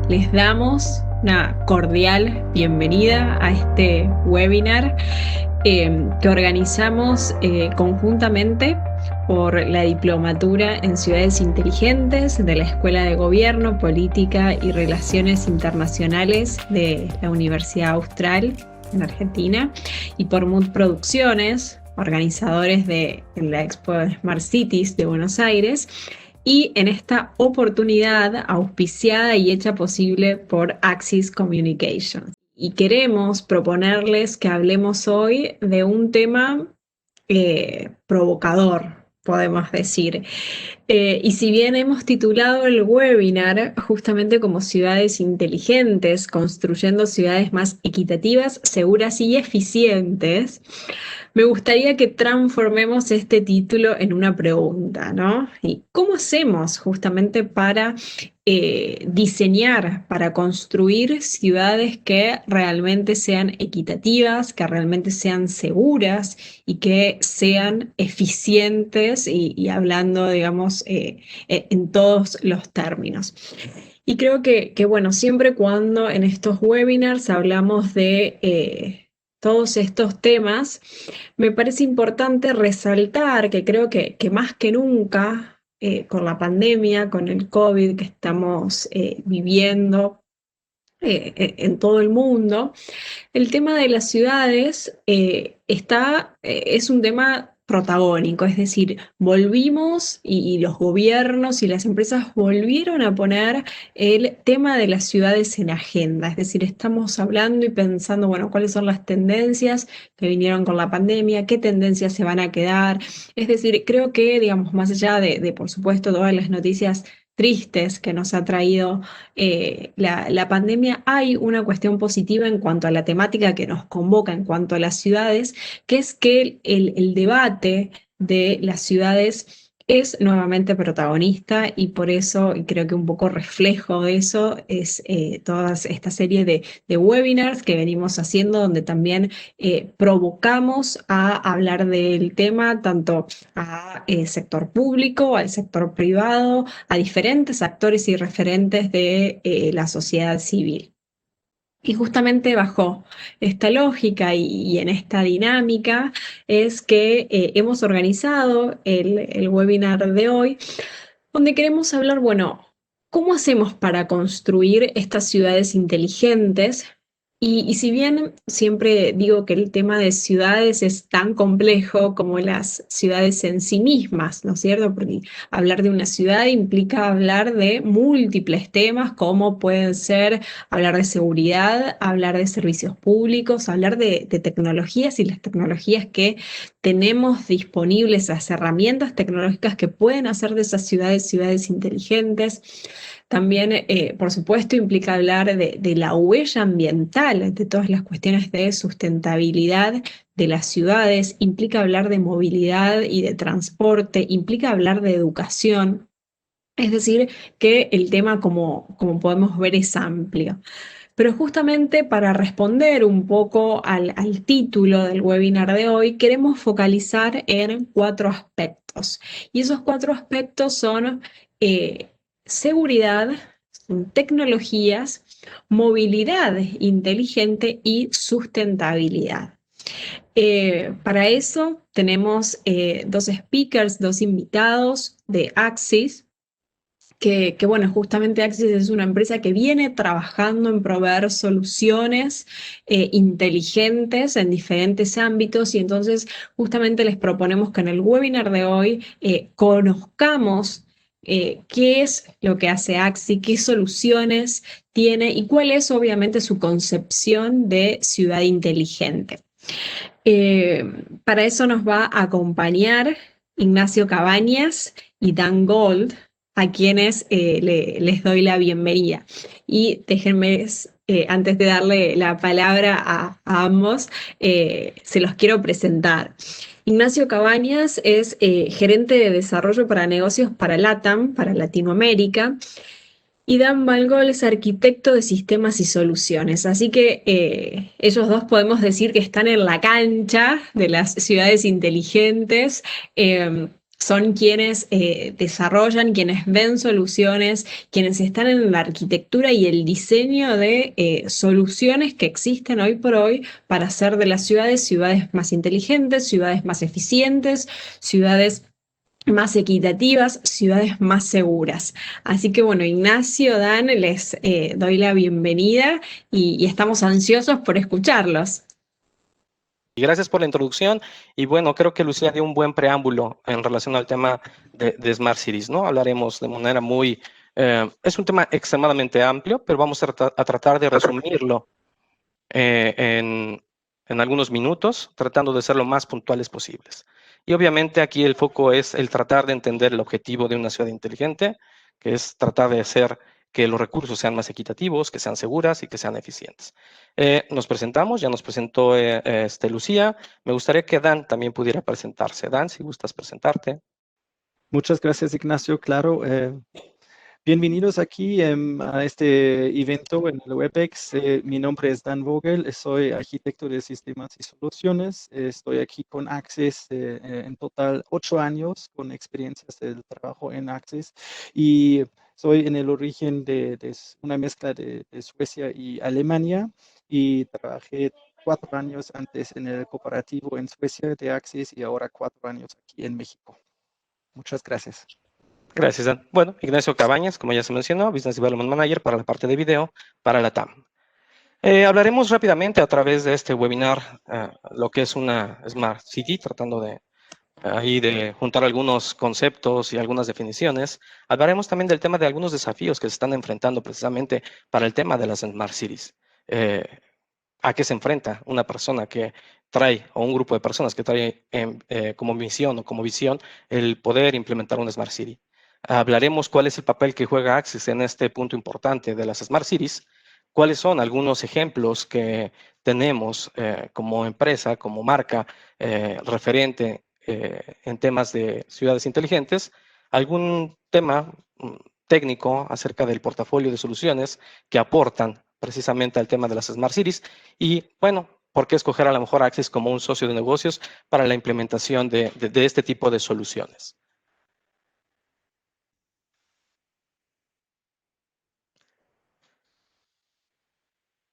Les damos una cordial bienvenida a este webinar que organizamos conjuntamente por la Diplomatura en Ciudades Inteligentes de la Escuela de Gobierno, Política y Relaciones Internacionales de la Universidad Austral en Argentina y por Mood Producciones, organizadores de la Expo Smart Cities de Buenos Aires. Y en esta oportunidad auspiciada y hecha posible por Axis Communications. Y queremos proponerles que hablemos hoy de un tema provocador, podemos decir. Y si bien hemos titulado el webinar justamente como Ciudades Inteligentes, construyendo ciudades más equitativas, seguras y eficientes, me gustaría que transformemos este título en una pregunta, ¿no? ¿Y cómo hacemos justamente para diseñar, para construir ciudades que realmente sean equitativas, que realmente sean seguras y que sean eficientes y hablando, digamos, en todos los términos? Y creo que, bueno, siempre cuando en estos webinars hablamos de todos estos temas, me parece importante resaltar que creo que más que nunca, con la pandemia, con el COVID que estamos viviendo en todo el mundo, el tema de las ciudades es un tema protagónico, es decir, volvimos y los gobiernos y las empresas volvieron a poner el tema de las ciudades en agenda, es decir, estamos hablando y pensando, bueno, cuáles son las tendencias que vinieron con la pandemia, qué tendencias se van a quedar, es decir, creo que, digamos, más allá de por supuesto, todas las noticias tristes que nos ha traído la pandemia, hay una cuestión positiva en cuanto a la temática que nos convoca en cuanto a las ciudades, que es que el debate de las ciudades es nuevamente protagonista y por eso, y creo que un poco reflejo de eso, es toda esta serie de webinars que venimos haciendo donde también provocamos a hablar del tema tanto al sector público, al sector privado, a diferentes actores y referentes de la sociedad civil. Y justamente bajo esta lógica y en esta dinámica es que hemos organizado el webinar de hoy, donde queremos hablar, bueno, ¿cómo hacemos para construir estas ciudades inteligentes? Y si bien siempre digo que el tema de ciudades es tan complejo como las ciudades en sí mismas, ¿no es cierto? Porque hablar de una ciudad implica hablar de múltiples temas, como pueden ser hablar de seguridad, hablar de servicios públicos, hablar de tecnologías y las tecnologías que tenemos disponibles, las herramientas tecnológicas que pueden hacer de esas ciudades ciudades inteligentes. También, por supuesto, implica hablar de la huella ambiental, de todas las cuestiones de sustentabilidad de las ciudades, implica hablar de movilidad y de transporte, implica hablar de educación. Es decir, que el tema, como podemos ver, es amplio. Pero justamente para responder un poco al título del webinar de hoy, queremos focalizar en cuatro aspectos. Y esos cuatro aspectos son eh, seguridad, son tecnologías, movilidad inteligente y sustentabilidad. Para eso tenemos dos speakers, dos invitados de Axis, que, bueno, justamente Axis es una empresa que viene trabajando en proveer soluciones inteligentes en diferentes ámbitos y entonces justamente les proponemos que en el webinar de hoy conozcamos qué es lo que hace Axis, qué soluciones tiene y cuál es obviamente su concepción de ciudad inteligente. Eh, para eso nos va a acompañar Ignacio Cabañas y Dan Gold, a quienes les doy la bienvenida. Y déjenme, antes de darle la palabra a ambos, se los quiero presentar. Ignacio Cabañas es gerente de desarrollo para negocios para LATAM, para Latinoamérica, y Dan Balgol es arquitecto de sistemas y soluciones. Así que ellos dos podemos decir que están en la cancha de las ciudades inteligentes. son quienes desarrollan, quienes ven soluciones, quienes están en la arquitectura y el diseño de soluciones que existen hoy por hoy para hacer de las ciudades más inteligentes, ciudades más eficientes, ciudades más equitativas, ciudades más seguras. Así que bueno, Ignacio, Dan, les doy la bienvenida y estamos ansiosos por escucharlos. Y gracias por la introducción. Y bueno, creo que Lucía dio un buen preámbulo en relación al tema de Smart Cities, ¿no? Hablaremos de manera muy... es un tema extremadamente amplio, pero vamos a tratar de resumirlo eh, en, en algunos minutos, tratando de ser lo más puntuales posibles. Y obviamente aquí el foco es el tratar de entender el objetivo de una ciudad inteligente, que es tratar de hacer que los recursos sean más equitativos, que sean seguras y que sean eficientes. Nos presentamos, ya nos presentó Lucía. Me gustaría que Dan también pudiera presentarse. Dan, si gustas presentarte. Muchas gracias, Ignacio. Claro, bienvenidos aquí a este evento en el WebEx. Mi nombre es Dan Vogel, soy arquitecto de sistemas y soluciones. Estoy aquí con Access en total 8 años con experiencias del trabajo en Access y soy en el origen de una mezcla de Suecia y Alemania y trabajé 4 años antes en el cooperativo en Suecia de Access y ahora 4 años aquí en México. Muchas gracias. Gracias, Dan. Bueno, Ignacio Cabañas, como ya se mencionó, Business Development Manager para la parte de video para la TAM. Hablaremos rápidamente a través de este webinar lo que es una Smart City, tratando de juntar algunos conceptos y algunas definiciones. Hablaremos también del tema de algunos desafíos que se están enfrentando precisamente para el tema de las Smart Cities. Eh, ¿A qué se enfrenta una persona que trae, o un grupo de personas que trae como misión o como visión el poder implementar una Smart City? Hablaremos cuál es el papel que juega Access en este punto importante de las Smart Cities, cuáles son algunos ejemplos que tenemos como empresa, como marca referente en temas de ciudades inteligentes, algún tema técnico acerca del portafolio de soluciones que aportan precisamente al tema de las Smart Cities y, bueno, ¿por qué escoger a lo mejor Access como un socio de negocios para la implementación de este tipo de soluciones?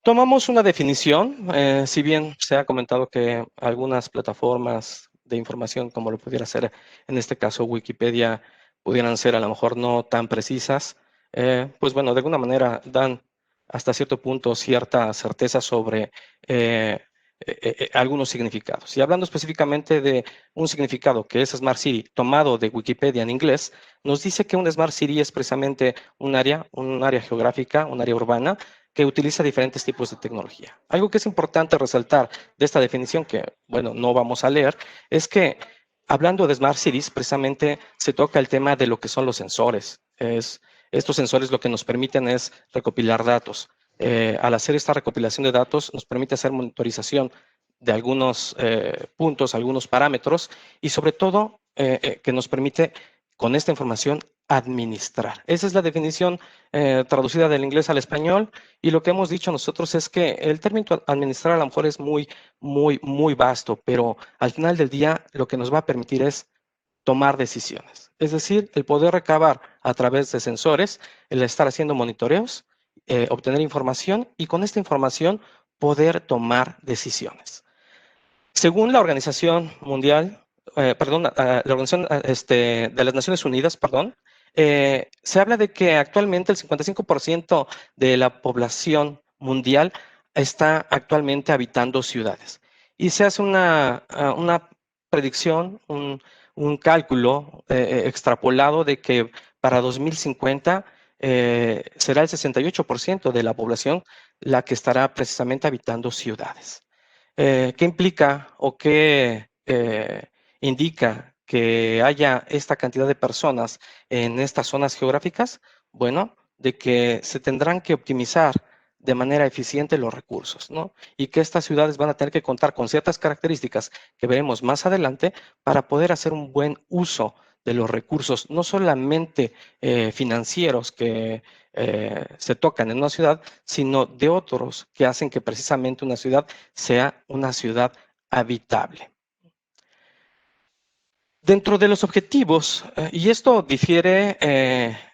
Tomamos una definición, si bien se ha comentado que algunas plataformas de información, como lo pudiera ser en este caso Wikipedia, pudieran ser a lo mejor no tan precisas, pues bueno, de alguna manera dan hasta cierto punto cierta certeza sobre algunos significados. Y hablando específicamente de un significado que es Smart City, tomado de Wikipedia en inglés, nos dice que un Smart City es precisamente un área geográfica, un área urbana, que utiliza diferentes tipos de tecnología. Algo que es importante resaltar de esta definición, que, bueno, no vamos a leer, es que hablando de Smart Cities, precisamente se toca el tema de lo que son los sensores. Estos sensores lo que nos permiten es recopilar datos. Al hacer esta recopilación de datos, nos permite hacer monitorización de algunos puntos, algunos parámetros, y sobre todo que nos permite con esta información administrar. Esa es la definición traducida del inglés al español, y lo que hemos dicho nosotros es que el término administrar a lo mejor es muy vasto, pero al final del día lo que nos va a permitir es tomar decisiones. Es decir, el poder recabar a través de sensores, el estar haciendo monitoreos, obtener información y con esta información poder tomar decisiones. Según la Organización Mundial, perdón, la Organización de las Naciones Unidas, perdón, se habla de que actualmente el 55% de la población mundial está actualmente habitando ciudades. Y se hace una predicción, un cálculo extrapolado de que para 2050 será el 68% de la población la que estará precisamente habitando ciudades. ¿Qué implica o qué indica que haya esta cantidad de personas en estas zonas geográficas? Bueno, de que se tendrán que optimizar de manera eficiente los recursos, ¿no? Y que estas ciudades van a tener que contar con ciertas características que veremos más adelante para poder hacer un buen uso de los recursos, no solamente financieros que se tocan en una ciudad, sino de otros que hacen que precisamente una ciudad sea una ciudad habitable. Dentro de los objetivos, y esto difiere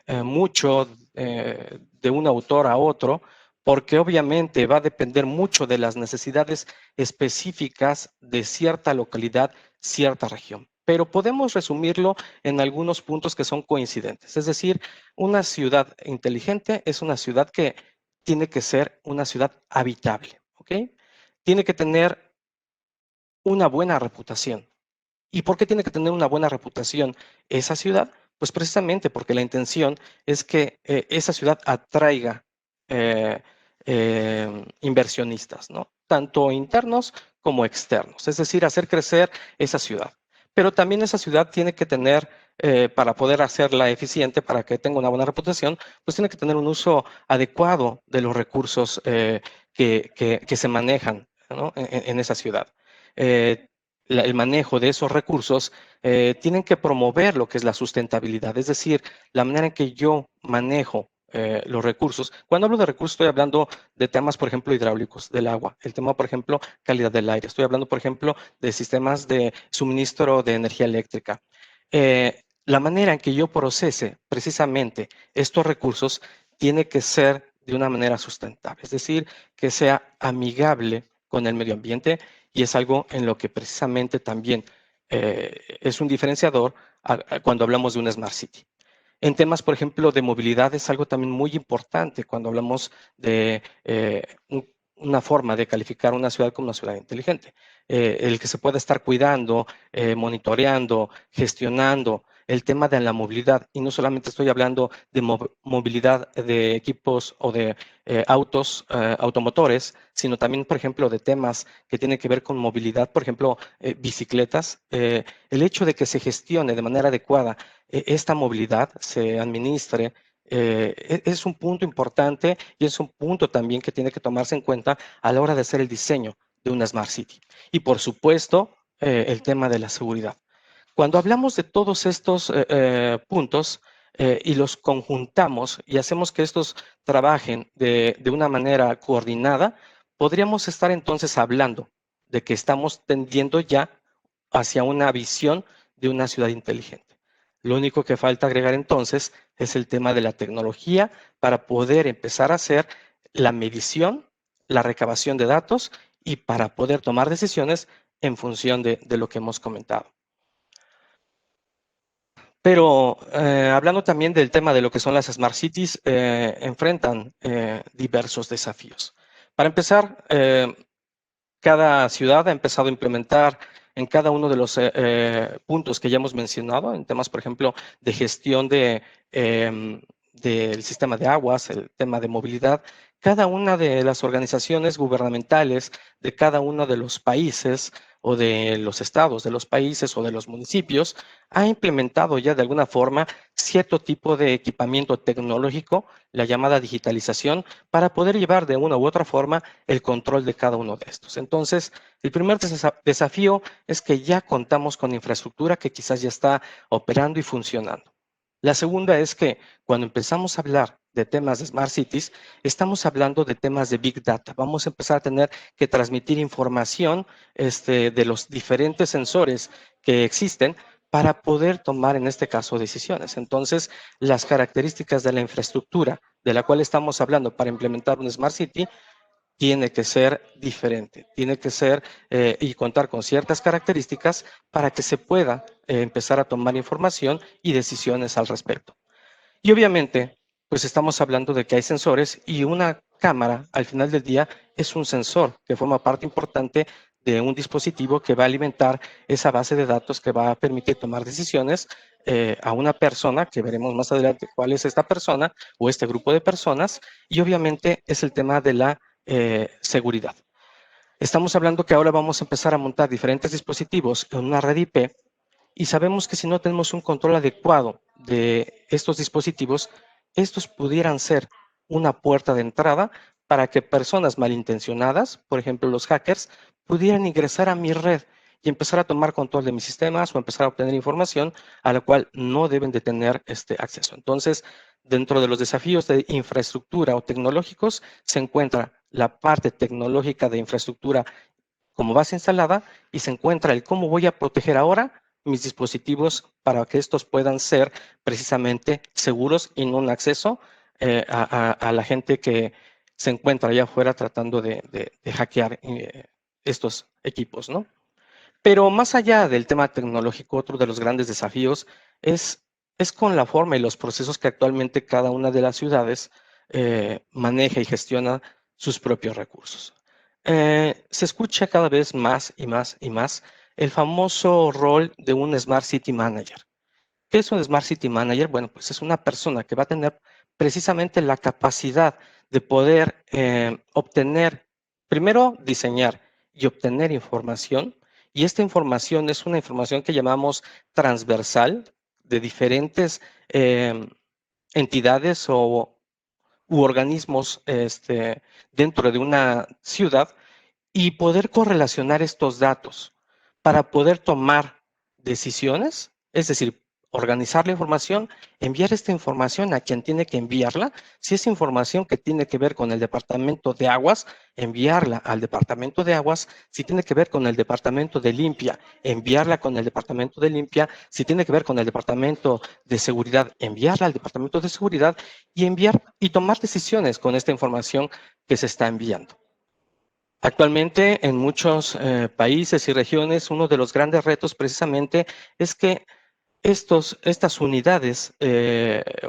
mucho de un autor a otro, porque obviamente va a depender mucho de las necesidades específicas de cierta localidad, cierta región. Pero podemos resumirlo en algunos puntos que son coincidentes. Es decir, una ciudad inteligente es una ciudad que tiene que ser una ciudad habitable, ¿ok? Tiene que tener una buena reputación. ¿Y por qué tiene que tener una buena reputación esa ciudad? Pues precisamente porque la intención es que esa ciudad atraiga eh, inversionistas, ¿no? Tanto internos como externos, es decir, hacer crecer esa ciudad. Pero también esa ciudad tiene que tener, para poder hacerla eficiente, para que tenga una buena reputación, pues tiene que tener un uso adecuado de los recursos que se manejan, ¿no? en esa ciudad. El manejo de esos recursos tienen que promover lo que es la sustentabilidad, es decir, la manera en que yo manejo los recursos. Cuando hablo de recursos, estoy hablando de temas, por ejemplo, hidráulicos del agua, el tema, por ejemplo, calidad del aire. Estoy hablando, por ejemplo, de sistemas de suministro de energía eléctrica. La manera en que yo procese precisamente estos recursos tiene que ser de una manera sustentable, es decir, que sea amigable con el medio ambiente, y es algo en lo que precisamente también es un diferenciador cuando hablamos de una Smart City. En temas, por ejemplo, de movilidad es algo también muy importante cuando hablamos de una forma de calificar una ciudad como una ciudad inteligente. El que se pueda estar cuidando, monitoreando, gestionando el tema de la movilidad. Y no solamente estoy hablando de movilidad de equipos o de autos automotores, sino también, por ejemplo, de temas que tienen que ver con movilidad, por ejemplo, bicicletas. El hecho de que se gestione de manera adecuada esta movilidad, se administre, es un punto importante y es un punto también que tiene que tomarse en cuenta a la hora de hacer el diseño de una Smart City. Y por supuesto, el tema de la seguridad. Cuando hablamos de todos estos puntos y los conjuntamos y hacemos que estos trabajen de una manera coordinada, podríamos estar entonces hablando de que estamos tendiendo ya hacia una visión de una ciudad inteligente. Lo único que falta agregar entonces es el tema de la tecnología para poder empezar a hacer la medición, la recabación de datos y para poder tomar decisiones en función de lo que hemos comentado. Pero hablando también del tema de lo que son las Smart Cities, enfrentan diversos desafíos. Para empezar, cada ciudad ha empezado a implementar en cada uno de los puntos que ya hemos mencionado, en temas, por ejemplo, de gestión del sistema de aguas, el tema de movilidad, cada una de las organizaciones gubernamentales de cada uno de los países o de los estados, de los países o de los municipios, ha implementado ya de alguna forma cierto tipo de equipamiento tecnológico, la llamada digitalización, para poder llevar de una u otra forma el control de cada uno de estos. Entonces, el primer desafío es que ya contamos con infraestructura que quizás ya está operando y funcionando. La segunda es que cuando empezamos a hablar de temas de Smart Cities, estamos hablando de temas de Big Data. Vamos a empezar a tener que transmitir información de los diferentes sensores que existen para poder tomar, en este caso, decisiones. Entonces, las características de la infraestructura de la cual estamos hablando para implementar un Smart City tiene que ser diferente, tiene que ser y contar con ciertas características para que se pueda empezar a tomar información y decisiones al respecto. Y obviamente, pues estamos hablando de que hay sensores y una cámara al final del día es un sensor que forma parte importante de un dispositivo que va a alimentar esa base de datos que va a permitir tomar decisiones a una persona, que veremos más adelante cuál es esta persona o este grupo de personas, y obviamente es el tema de la seguridad. Estamos hablando que ahora vamos a empezar a montar diferentes dispositivos en una red IP y sabemos que si no tenemos un control adecuado de estos dispositivos, estos pudieran ser una puerta de entrada para que personas malintencionadas, por ejemplo los hackers, pudieran ingresar a mi red y empezar a tomar control de mis sistemas o empezar a obtener información a la cual no deben de tener acceso. Entonces, dentro de los desafíos de infraestructura o tecnológicos, se encuentra la parte tecnológica de infraestructura como base instalada y se encuentra el cómo voy a proteger ahora mis dispositivos para que estos puedan ser precisamente seguros y no un acceso a la gente que se encuentra allá afuera tratando de hackear estos equipos, ¿no? Pero más allá del tema tecnológico, otro de los grandes desafíos es con la forma y los procesos que actualmente cada una de las ciudades maneja y gestiona sus propios recursos. Se escucha cada vez más y más y más el famoso rol de un Smart City Manager. ¿Qué es un Smart City Manager? Bueno, pues es una persona que va a tener precisamente la capacidad de poder obtener, primero diseñar y obtener información, y esta información es una información que llamamos transversal de diferentes entidades u organismos dentro de una ciudad y poder correlacionar estos datos para poder tomar decisiones, es decir, organizar la información, enviar esta información a quien tiene que enviarla. Si es información que tiene que ver con el departamento de aguas, enviarla al departamento de aguas. Si tiene que ver con el departamento de limpia, enviarla con el departamento de limpia. Si tiene que ver con el departamento de seguridad, enviarla al departamento de seguridad y enviar y tomar decisiones con esta información que se está enviando. Actualmente, en muchos países y regiones, uno de los grandes retos precisamente es que estas unidades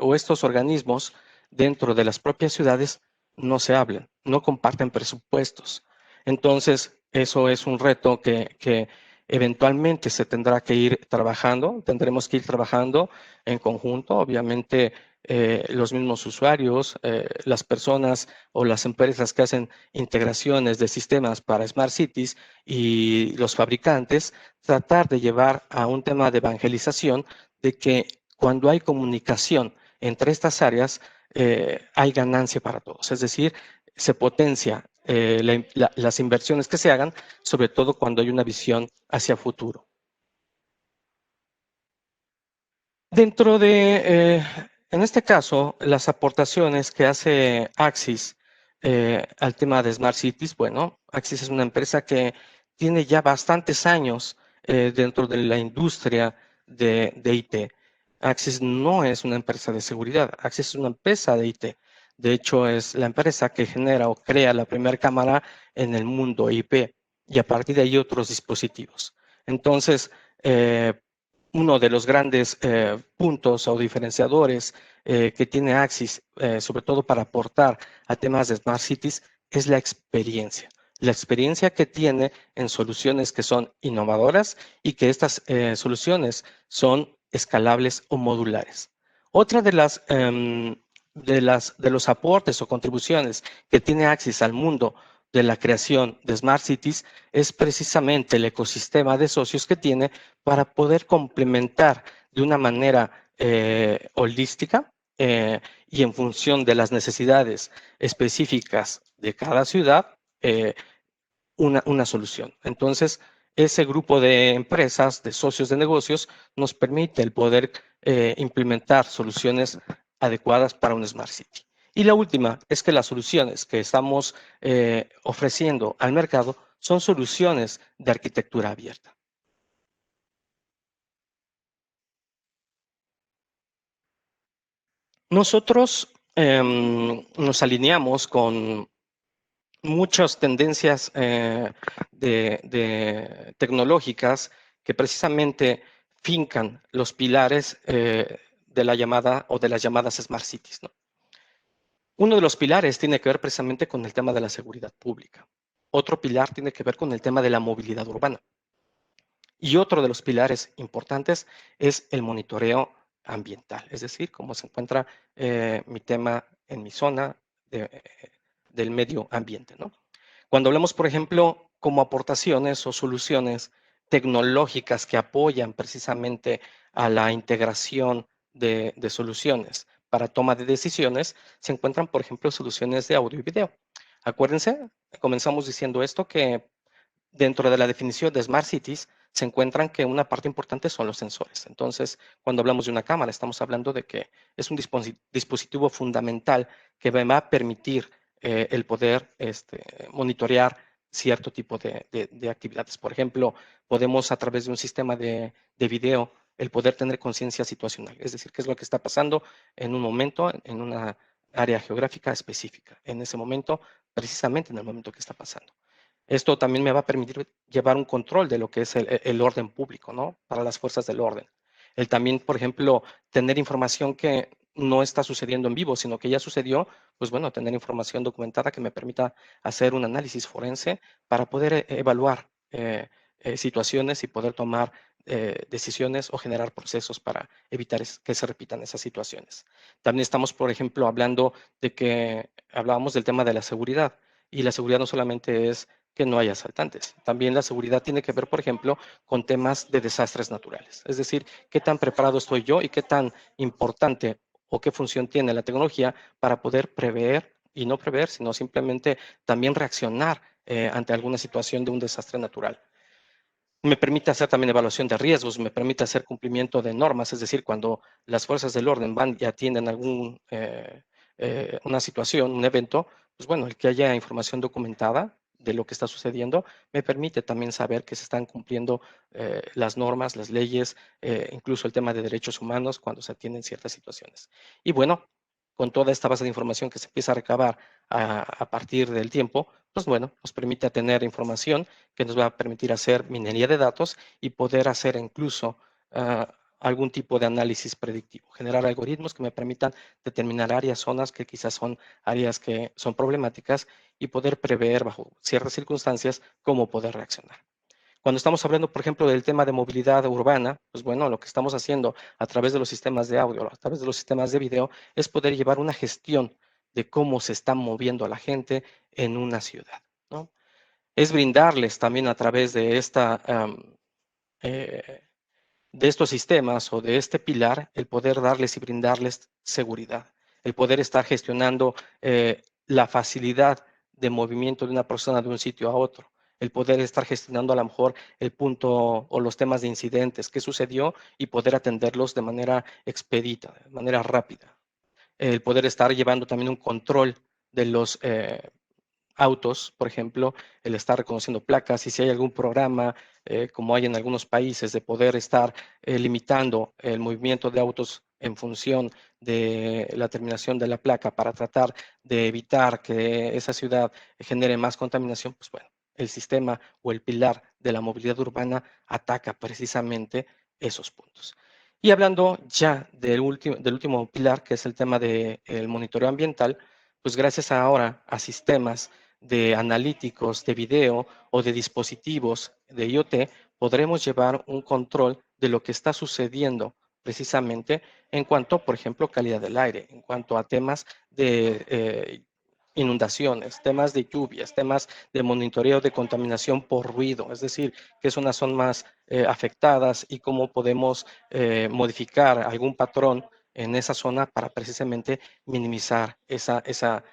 o estos organismos dentro de las propias ciudades no se hablan, no comparten presupuestos. Entonces, eso es un reto que eventualmente se tendrá que ir trabajando, tendremos que ir trabajando en conjunto, obviamente los mismos usuarios, las personas o las empresas que hacen integraciones de sistemas para Smart Cities y los fabricantes, tratar de llevar a un tema de evangelización de que cuando hay comunicación entre estas áreas, hay ganancia para todos. Es decir, se potencia las inversiones que se hagan, sobre todo cuando hay una visión hacia futuro. Dentro de, en este caso, las aportaciones que hace Axis al tema de Smart Cities, bueno, Axis es una empresa que tiene ya bastantes años dentro de la industria de IT. Axis no es una empresa de seguridad, Axis es una empresa de IT. De hecho, es la empresa que genera o crea la primera cámara en el mundo IP y a partir de ahí otros dispositivos. Entonces, uno de los grandes puntos o diferenciadores que tiene Axis, sobre todo para aportar a temas de Smart Cities, es la experiencia. La experiencia que tiene en soluciones que son innovadoras y que estas soluciones son escalables o modulares. Otra de los aportes o contribuciones que tiene Axis al mundo de la creación de Smart Cities es precisamente el ecosistema de socios que tiene para poder complementar de una manera holística y en función de las necesidades específicas de cada ciudad, una solución. Entonces, ese grupo de empresas, de socios de negocios, nos permite el poder implementar soluciones adecuadas para un Smart City. Y la última es que las soluciones que estamos ofreciendo al mercado son soluciones de arquitectura abierta. Nosotros nos alineamos con muchas tendencias tecnológicas que precisamente fincan los pilares de la llamada o de las llamadas Smart Cities, ¿no? Uno de los pilares tiene que ver precisamente con el tema de la seguridad pública. Otro pilar tiene que ver con el tema de la movilidad urbana. Y otro de los pilares importantes es el monitoreo ambiental, es decir, cómo se encuentra mi tema en mi zona del medio ambiente, ¿no? Cuando hablamos, por ejemplo, como aportaciones o soluciones tecnológicas que apoyan precisamente a la integración de soluciones para toma de decisiones, se encuentran, por ejemplo, soluciones de audio y video. Acuérdense, comenzamos diciendo esto, que dentro de la definición de Smart Cities se encuentran que una parte importante son los sensores. Entonces, cuando hablamos de una cámara, estamos hablando de que es un dispositivo fundamental que me va a permitir el poder monitorear cierto tipo de actividades. Por ejemplo, podemos a través de un sistema de video el poder tener conciencia situacional, es decir, qué es lo que está pasando en un momento, en una área geográfica específica, en ese momento, precisamente en el momento que está pasando. Esto también me va a permitir llevar un control de lo que es el orden público, ¿no? Para las fuerzas del orden. El también, por ejemplo, tener información que no está sucediendo en vivo, sino que ya sucedió, pues bueno, tener información documentada que me permita hacer un análisis forense para poder evaluar situaciones y poder tomar decisiones o generar procesos para evitar que se repitan esas situaciones. También estamos, por ejemplo, hablando de que hablábamos del tema de la seguridad, y la seguridad no solamente es que no haya asaltantes, también la seguridad tiene que ver, por ejemplo, con temas de desastres naturales, es decir, qué tan preparado estoy yo y qué tan importante o qué función tiene la tecnología para poder prever y no prever, sino simplemente también reaccionar ante alguna situación de un desastre natural. Me permite hacer también evaluación de riesgos, me permite hacer cumplimiento de normas, es decir, cuando las fuerzas del orden van y atienden una situación, un evento, pues bueno, el que haya información documentada de lo que está sucediendo, me permite también saber que se están cumpliendo las normas, las leyes, incluso el tema de derechos humanos cuando se atienden ciertas situaciones. Y bueno, con toda esta base de información que se empieza a recabar a partir del tiempo, pues bueno, nos permite tener información que nos va a permitir hacer minería de datos y poder hacer incluso algún tipo de análisis predictivo, generar algoritmos que me permitan determinar áreas, zonas que quizás son áreas que son problemáticas y poder prever bajo ciertas circunstancias cómo poder reaccionar. Cuando estamos hablando, por ejemplo, del tema de movilidad urbana, pues bueno, lo que estamos haciendo a través de los sistemas de audio, a través de los sistemas de video, es poder llevar una gestión de cómo se está moviendo la gente en una ciudad, ¿no? Es brindarles también a través de eh, de estos sistemas o de este pilar, el poder darles y brindarles seguridad, el poder estar gestionando la facilidad de movimiento de una persona de un sitio a otro, el poder estar gestionando a lo mejor el punto o los temas de incidentes, qué sucedió y poder atenderlos de manera expedita, de manera rápida, el poder estar llevando también un control de los autos, por ejemplo, el estar reconociendo placas y si hay algún programa, como hay en algunos países, de poder estar limitando el movimiento de autos en función de la terminación de la placa para tratar de evitar que esa ciudad genere más contaminación, pues bueno, el sistema o el pilar de la movilidad urbana ataca precisamente esos puntos. Y hablando ya del último pilar, que es el tema del monitoreo ambiental, pues gracias ahora a sistemas de analíticos de video o de dispositivos de IoT, podremos llevar un control de lo que está sucediendo precisamente en cuanto, por ejemplo, calidad del aire, en cuanto a temas de inundaciones, temas de lluvias, temas de monitoreo de contaminación por ruido, es decir, qué zonas son más afectadas y cómo podemos modificar algún patrón en esa zona para precisamente minimizar esa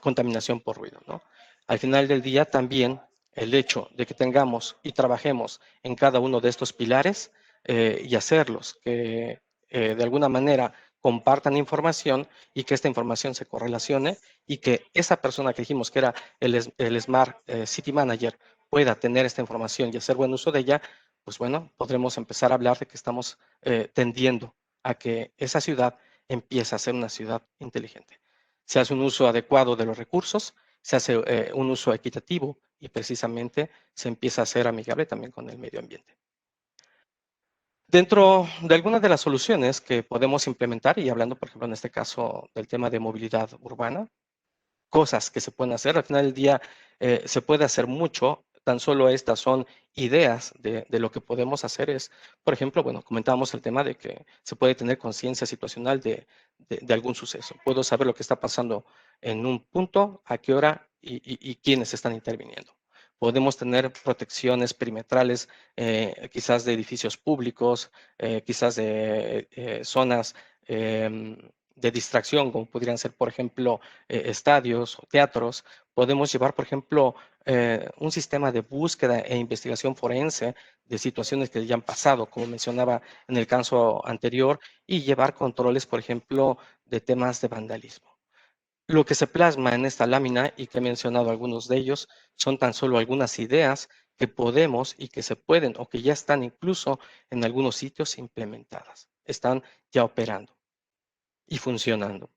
contaminación por ruido, ¿no? Al final del día también el hecho de que tengamos y trabajemos en cada uno de estos pilares y hacerlos que de alguna manera compartan información y que esta información se correlacione y que esa persona que dijimos que era el Smart City Manager pueda tener esta información y hacer buen uso de ella, pues bueno, podremos empezar a hablar de que estamos tendiendo a que esa ciudad empiece a ser una ciudad inteligente. Se hace un uso adecuado de los recursos, se hace un uso equitativo y precisamente se empieza a ser amigable también con el medio ambiente. Dentro de algunas de las soluciones que podemos implementar, y hablando, por ejemplo, en este caso del tema de movilidad urbana, cosas que se pueden hacer, al final del día se puede hacer mucho, tan solo estas son ideas de lo que podemos hacer es, por ejemplo, bueno, comentábamos el tema de que se puede tener conciencia situacional de algún suceso. Puedo saber lo que está pasando en un punto, a qué hora y quiénes están interviniendo. Podemos tener protecciones perimetrales, quizás de edificios públicos, quizás de zonas de distracción, como podrían ser, por ejemplo, estadios o teatros. Podemos llevar, por ejemplo, un sistema de búsqueda e investigación forense de situaciones que ya han pasado, como mencionaba en el caso anterior, y llevar controles, por ejemplo, de temas de vandalismo. Lo que se plasma en esta lámina, y que he mencionado algunos de ellos, son tan solo algunas ideas que podemos y que se pueden o que ya están incluso en algunos sitios implementadas. Están ya operando y funcionando.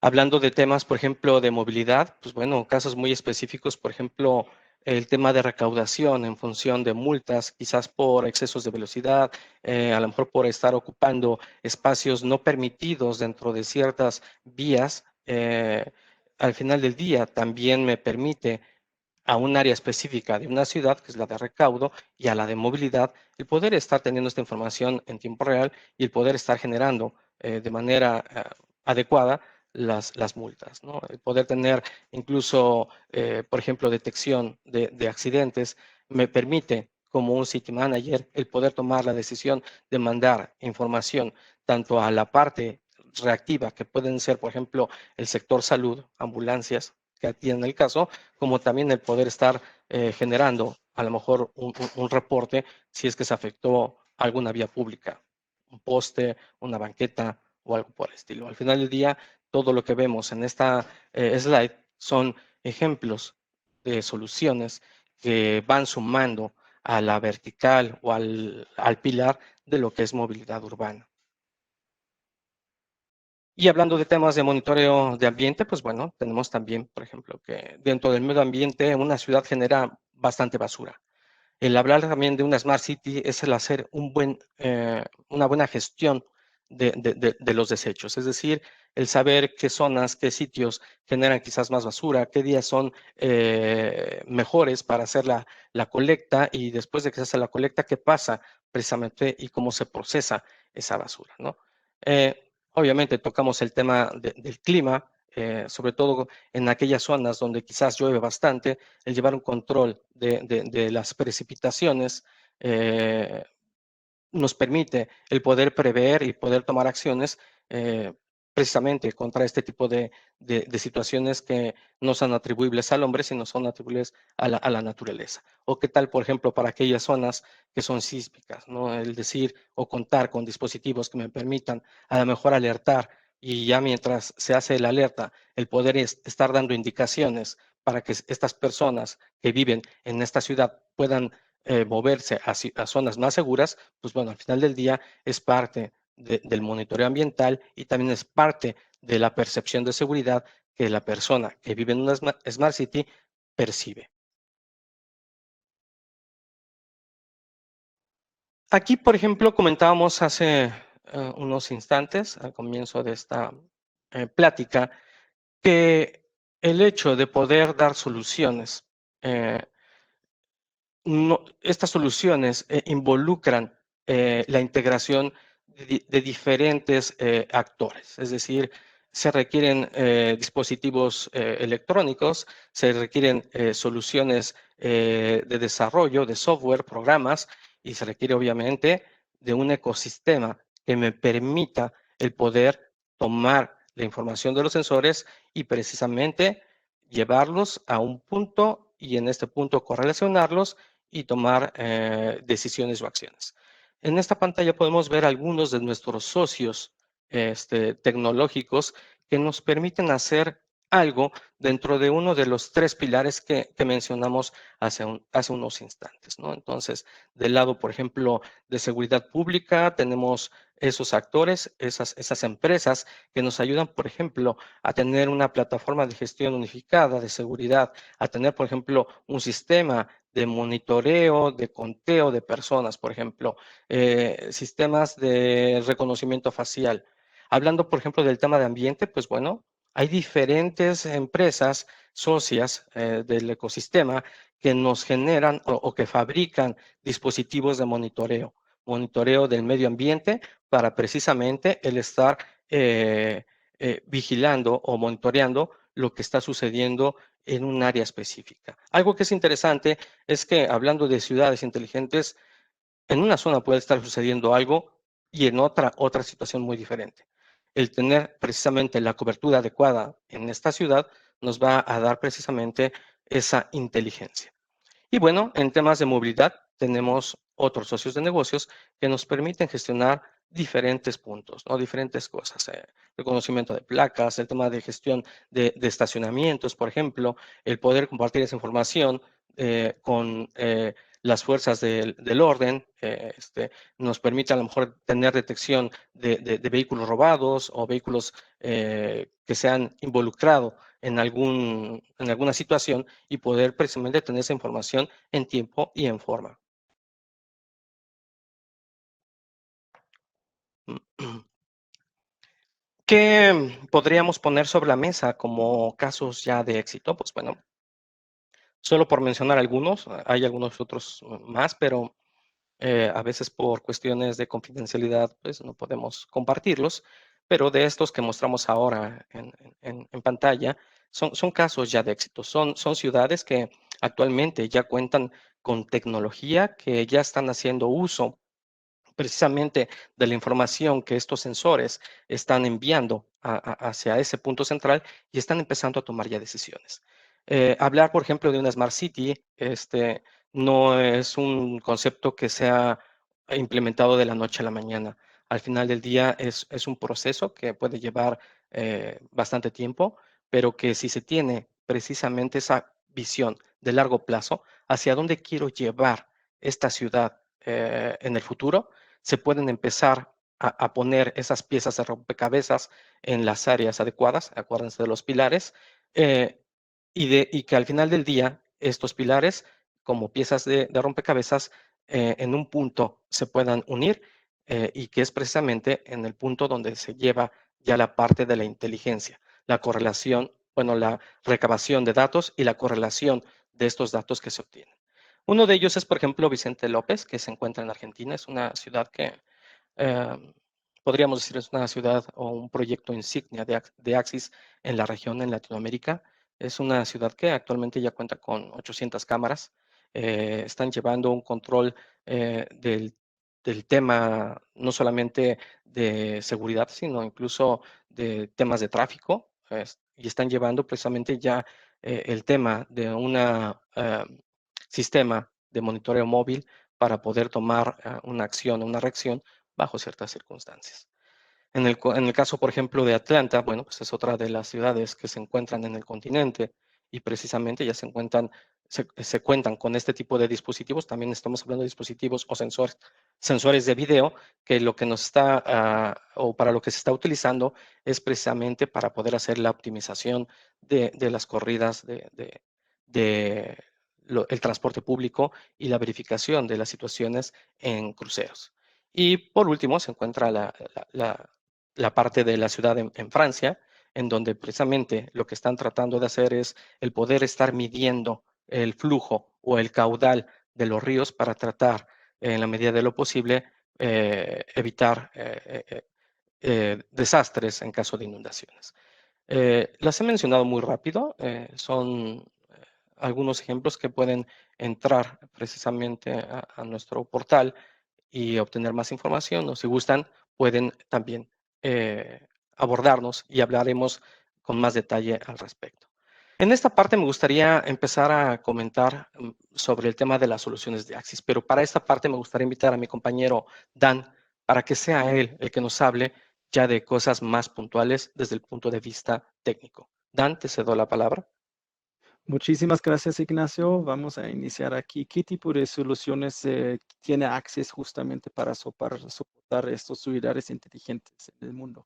Hablando de temas, por ejemplo, de movilidad, pues bueno, casos muy específicos, por ejemplo, el tema de recaudación en función de multas, quizás por excesos de velocidad, a lo mejor por estar ocupando espacios no permitidos dentro de ciertas vías. Al final del día también me permite a un área específica de una ciudad, que es la de recaudo, y a la de movilidad, el poder estar teniendo esta información en tiempo real y el poder estar generando de manera adecuada las multas, ¿no? El poder tener incluso, por ejemplo, detección de accidentes me permite, como un city manager, el poder tomar la decisión de mandar información tanto a la parte reactiva, que pueden ser, por ejemplo, el sector salud, ambulancias, que atienden el caso, como también el poder estar generando a lo mejor un reporte si es que se afectó alguna vía pública, un poste, una banqueta o algo por el estilo. Al final del día, todo lo que vemos en esta slide son ejemplos de soluciones que van sumando a la vertical o al pilar de lo que es movilidad urbana. Y hablando de temas de monitoreo de ambiente, pues bueno, tenemos también, por ejemplo, que dentro del medio ambiente una ciudad genera bastante basura. El hablar también de una Smart City es el hacer una buena gestión de los desechos, es decir, el saber qué zonas, qué sitios generan quizás más basura, qué días son mejores para hacer la colecta y después de que se hace la colecta, qué pasa precisamente y cómo se procesa esa basura, ¿no? Obviamente tocamos el tema del clima, sobre todo en aquellas zonas donde quizás llueve bastante, el llevar un control de las precipitaciones nos permite el poder prever y poder tomar acciones precisamente contra este tipo de situaciones que no son atribuibles al hombre, sino son atribuibles a la naturaleza. O qué tal, por ejemplo, para aquellas zonas que son sísmicas, ¿no? El decir o contar con dispositivos que me permitan a lo mejor alertar y ya mientras se hace la alerta, el poder estar dando indicaciones para que estas personas que viven en esta ciudad puedan moverse a zonas más seguras, pues bueno, al final del día es parte del monitoreo ambiental y también es parte de la percepción de seguridad que la persona que vive en una Smart City percibe. Aquí, por ejemplo, comentábamos hace unos instantes, al comienzo de esta plática, que el hecho de poder dar soluciones estas soluciones involucran la integración de diferentes actores, es decir, se requieren dispositivos electrónicos, se requieren soluciones de desarrollo de software, programas, y se requiere obviamente de un ecosistema que me permita el poder tomar la información de los sensores y precisamente llevarlos a un punto y en este punto correlacionarlos y tomar decisiones o acciones. En esta pantalla podemos ver algunos de nuestros socios tecnológicos que nos permiten hacer algo dentro de uno de los tres pilares que mencionamos hace unos instantes, ¿no? Entonces, del lado, por ejemplo, de seguridad pública, tenemos esos actores, esas empresas que nos ayudan, por ejemplo, a tener una plataforma de gestión unificada de seguridad, a tener, por ejemplo, un sistema de monitoreo, de conteo de personas, por ejemplo, sistemas de reconocimiento facial. Hablando, por ejemplo, del tema de ambiente, pues bueno, hay diferentes empresas socias del ecosistema que nos generan o que fabrican dispositivos de monitoreo del medio ambiente para precisamente el estar vigilando o monitoreando lo que está sucediendo en un área específica. Algo que es interesante es que hablando de ciudades inteligentes, en una zona puede estar sucediendo algo y en otra situación muy diferente. El tener precisamente la cobertura adecuada en esta ciudad nos va a dar precisamente esa inteligencia. Y bueno, en temas de movilidad tenemos otros socios de negocios que nos permiten gestionar diferentes puntos, ¿no? Diferentes cosas. Reconocimiento de placas, el tema de gestión de estacionamientos, por ejemplo, el poder compartir esa información con las fuerzas del orden, nos permite a lo mejor tener detección de vehículos robados o vehículos que se han involucrado en alguna situación y poder precisamente tener esa información en tiempo y en forma. ¿Qué podríamos poner sobre la mesa como casos ya de éxito? Pues bueno, solo por mencionar algunos, hay algunos otros más, pero a veces por cuestiones de confidencialidad, pues no podemos compartirlos, pero de estos que mostramos ahora en pantalla, son casos ya de éxito, son ciudades que actualmente ya cuentan con tecnología, que ya están haciendo uso precisamente de la información que estos sensores están enviando hacia ese punto central y están empezando a tomar ya decisiones. Hablar, por ejemplo, de una Smart City, no es un concepto que sea implementado de la noche a la mañana. Al final del día es un proceso que puede llevar bastante tiempo, pero que si se tiene precisamente esa visión de largo plazo, hacia dónde quiero llevar esta ciudad en el futuro, se pueden empezar a poner esas piezas de rompecabezas en las áreas adecuadas, acuérdense de los pilares, y que al final del día estos pilares, como piezas de rompecabezas, en un punto se puedan unir y que es precisamente en el punto donde se lleva ya la parte de la inteligencia, la correlación, bueno, la recabación de datos y la correlación de estos datos que se obtienen. Uno de ellos es, por ejemplo, Vicente López, que se encuentra en Argentina. Es una ciudad que podríamos decir es una ciudad o un proyecto insignia de Axis en la región, en Latinoamérica. Es una ciudad que actualmente ya cuenta con 800 cámaras. Están llevando un control del tema no solamente de seguridad, sino incluso de temas de tráfico. Y están llevando precisamente ya el tema de un sistema de monitoreo móvil para poder tomar una acción, una reacción bajo ciertas circunstancias. En el caso, por ejemplo, de Atlanta, bueno, pues es otra de las ciudades que se encuentran en el continente y precisamente ya se cuentan con este tipo de dispositivos. También estamos hablando de dispositivos o sensores de video, que lo que nos está, o para lo que se está utilizando es precisamente para poder hacer la optimización de las corridas el transporte público y la verificación de las situaciones en cruceros. Y por último se encuentra la parte de la ciudad en Francia, en donde precisamente lo que están tratando de hacer es el poder estar midiendo el flujo o el caudal de los ríos para tratar, en la medida de lo posible, evitar desastres en caso de inundaciones. Las he mencionado muy rápido, son algunos ejemplos que pueden entrar precisamente a nuestro portal y obtener más información, o si gustan, pueden también abordarnos y hablaremos con más detalle al respecto. En esta parte me gustaría empezar a comentar sobre el tema de las soluciones de Axis, pero para esta parte me gustaría invitar a mi compañero Dan para que sea él el que nos hable ya de cosas más puntuales desde el punto de vista técnico. Dan, te cedo la palabra. Muchísimas gracias, Ignacio. Vamos a iniciar aquí. ¿Qué tipo de soluciones tiene Axis justamente para soportar estos ciudades inteligentes en el mundo?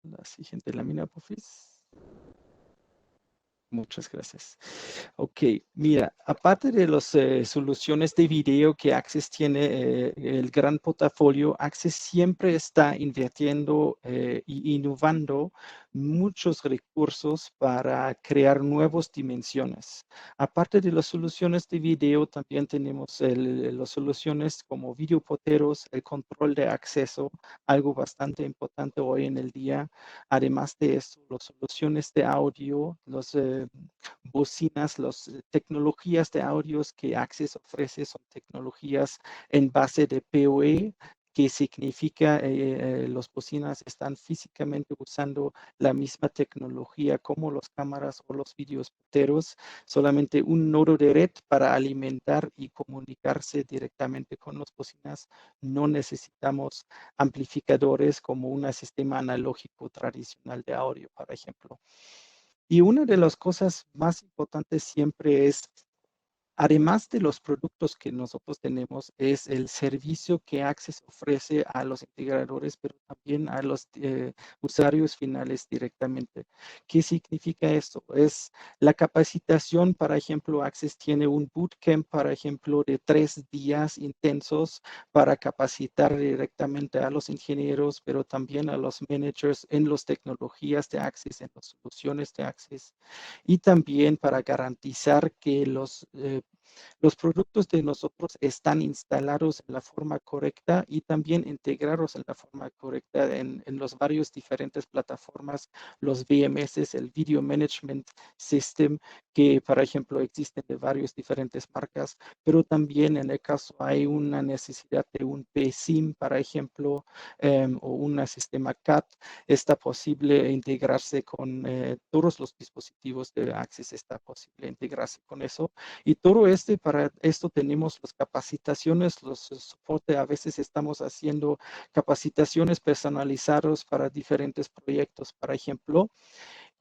La siguiente lámina, por favor. Muchas gracias. Ok, mira, aparte de las soluciones de video que Access tiene, el gran portafolio, Access siempre está invirtiendo e innovando muchos recursos para crear nuevas dimensiones. Aparte de las soluciones de video, también tenemos las soluciones como videoporteros, el control de acceso, algo bastante importante hoy en el día. Además de eso, las soluciones de audio, los bocinas, las tecnologías de audios que Access ofrece son tecnologías en base de PoE que significa los bocinas están físicamente usando la misma tecnología como las cámaras o los videos punteros, solamente un nodo de red para alimentar y comunicarse directamente con las bocinas. No necesitamos amplificadores como un sistema analógico tradicional de audio, por ejemplo. Y una de las cosas más importantes siempre es, además de los productos que nosotros tenemos, es el servicio que Access ofrece a los integradores, pero también a los usuarios finales directamente. ¿Qué significa esto? Es la capacitación, por ejemplo, Access tiene un bootcamp, por ejemplo, de 3 días intensos para capacitar directamente a los ingenieros, pero también a los managers en las tecnologías de Access, en las soluciones de Access, y también para garantizar que los productos de nosotros están instalados en la forma correcta y también integrados en la forma correcta en los varios diferentes plataformas, los VMS, el Video Management System, que por ejemplo existen de varias diferentes marcas, pero también en el caso hay una necesidad de un PSIM, por ejemplo, o un sistema CAT, está posible integrarse con todos los dispositivos de Access, está posible integrarse con eso. Y todo para esto tenemos las capacitaciones, los soporte. A veces estamos haciendo capacitaciones personalizadas para diferentes proyectos, por ejemplo.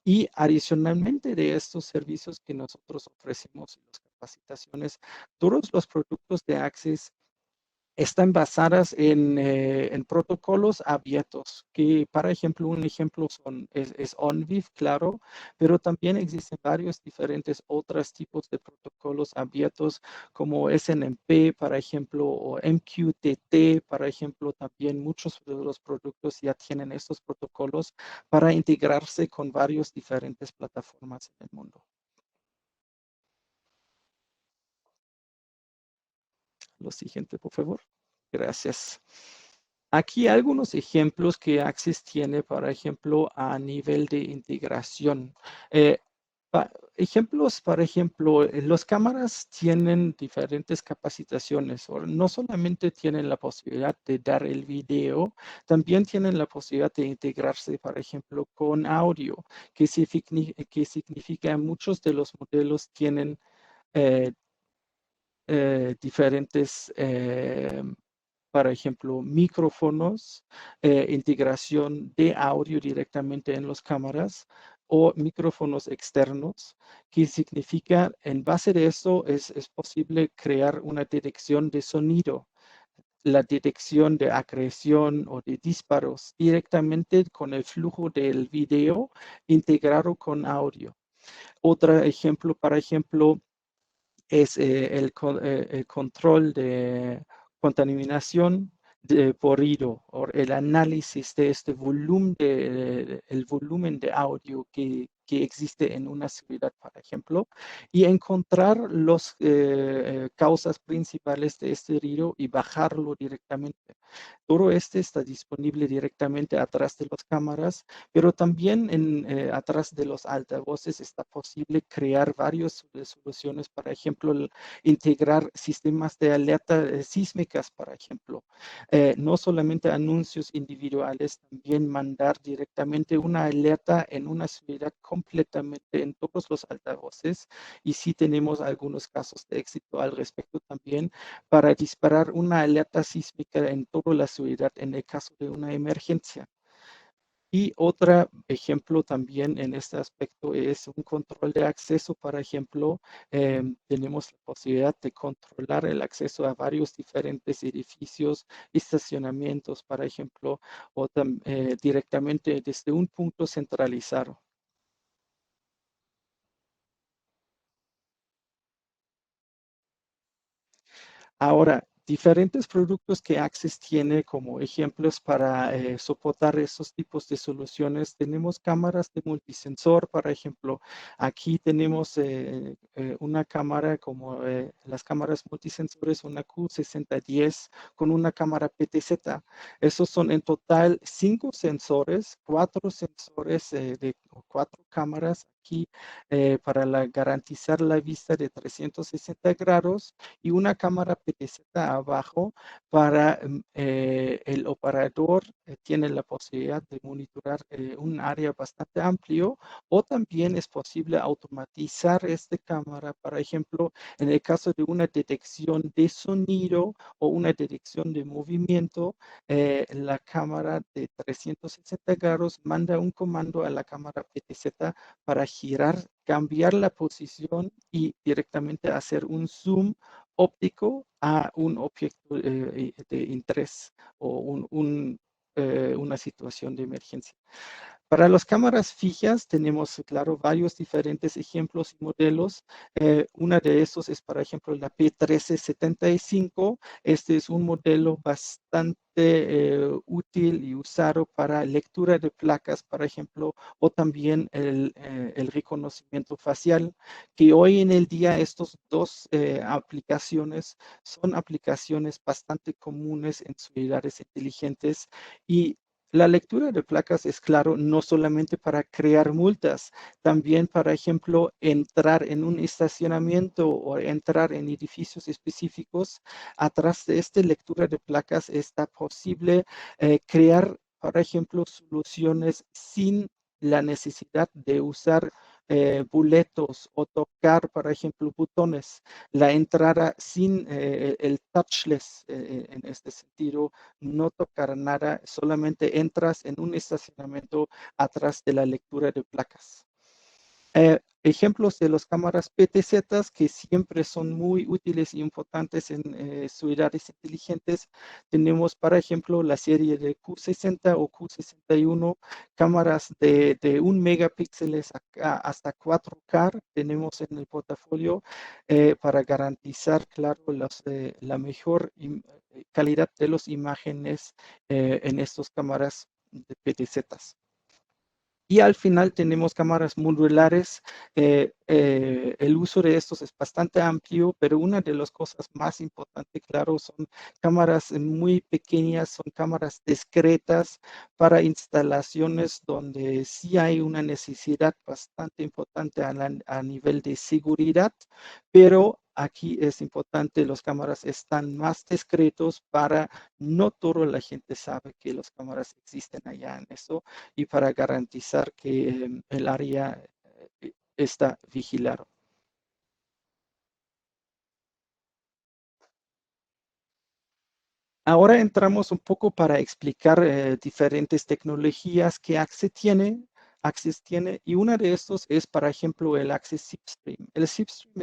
Y adicionalmente de estos servicios que nosotros ofrecemos, las capacitaciones, todos los productos de Access están basadas en protocolos abiertos, que, por ejemplo, un ejemplo es ONVIF, claro, pero también existen varios diferentes otros tipos de protocolos abiertos, como SNMP, por ejemplo, o MQTT, por ejemplo. También muchos de los productos ya tienen estos protocolos para integrarse con varios diferentes plataformas en el mundo. Lo siguiente, por favor. Gracias. Aquí algunos ejemplos que Access tiene, por ejemplo, a nivel de integración. Ejemplos, por ejemplo, las cámaras tienen diferentes capacitaciones. No solamente tienen la posibilidad de dar el video, también tienen la posibilidad de integrarse, por ejemplo, con audio, que significa muchos de los modelos tienen diferentes por ejemplo, micrófonos, integración de audio directamente en las cámaras o micrófonos externos, que significa, en base de eso, es posible crear una detección de sonido, la detección de acreción o de disparos directamente con el flujo del video integrado con audio. Otro ejemplo, por ejemplo, es el control de contaminación por ruido o el análisis de este volumen el volumen de audio que existe en una ciudad, por ejemplo, y encontrar las causas principales de este ruido y bajarlo directamente. Todo este está disponible directamente atrás de las cámaras, pero también atrás de los altavoces está posible crear varias soluciones, por ejemplo, integrar sistemas de alerta sísmicas, por ejemplo. No solamente anuncios individuales, también mandar directamente una alerta en una ciudad completamente en todos los altavoces. Y sí tenemos algunos casos de éxito al respecto también para disparar una alerta sísmica en toda la ciudad en el caso de una emergencia. Y otro ejemplo también en este aspecto es un control de acceso. Por ejemplo, tenemos la posibilidad de controlar el acceso a varios diferentes edificios, estacionamientos, por ejemplo, o directamente desde un punto centralizado. Ahora, diferentes productos que Access tiene como ejemplos para soportar esos tipos de soluciones. Tenemos cámaras de multisensor, por ejemplo. Aquí tenemos una cámara como las cámaras multisensores, una Q6010 con una cámara PTZ. Esos son en total 5 sensores, 4 sensores de 4 cámaras aquí para garantizar la vista de 360 grados y una cámara PTZ abajo para el operador tiene la posibilidad de monitorar un área bastante amplio o también es posible automatizar esta cámara, por ejemplo, en el caso de una detección de sonido o una detección de movimiento, la cámara de 360 grados manda un comando a la cámara PTZ para girar, cambiar la posición y directamente hacer un zoom óptico a un objeto de interés o una situación de emergencia. Para las cámaras fijas tenemos, claro, varios diferentes ejemplos y modelos. Una de estos es, por ejemplo, la P1375. Este es un modelo bastante útil y usado para lectura de placas, por ejemplo, o también el reconocimiento facial, que hoy en el día estos dos aplicaciones son aplicaciones bastante comunes en celulares inteligentes y la lectura de placas es claro, no solamente para crear multas, también, por ejemplo, entrar en un estacionamiento o entrar en edificios específicos. Atrás de esta lectura de placas está posible crear, por ejemplo, soluciones sin la necesidad de usar boletos o tocar, por ejemplo, botones. La entrada sin el touchless en este sentido, no tocar nada, solamente entras en un estacionamiento atrás de la lectura de placas. Ejemplos de las cámaras PTZ que siempre son muy útiles y importantes en ciudades inteligentes. Tenemos, por ejemplo, la serie de Q60 o Q61, cámaras de 1 megapíxeles hasta 4K tenemos en el portafolio para garantizar, claro, la mejor calidad de las imágenes en estas cámaras de PTZ. Y al final tenemos cámaras modulares. El uso de estos es bastante amplio, pero una de las cosas más importantes, claro, son cámaras muy pequeñas, son cámaras discretas para instalaciones donde sí hay una necesidad bastante importante a nivel de seguridad, pero aquí es importante, las cámaras están más discretos para no toda la gente sabe que las cámaras existen allá en eso y para garantizar que el área está vigilado. Ahora entramos un poco para explicar diferentes tecnologías que Access tiene y una de estos es, por ejemplo, el Access ZipStream. El ZipStream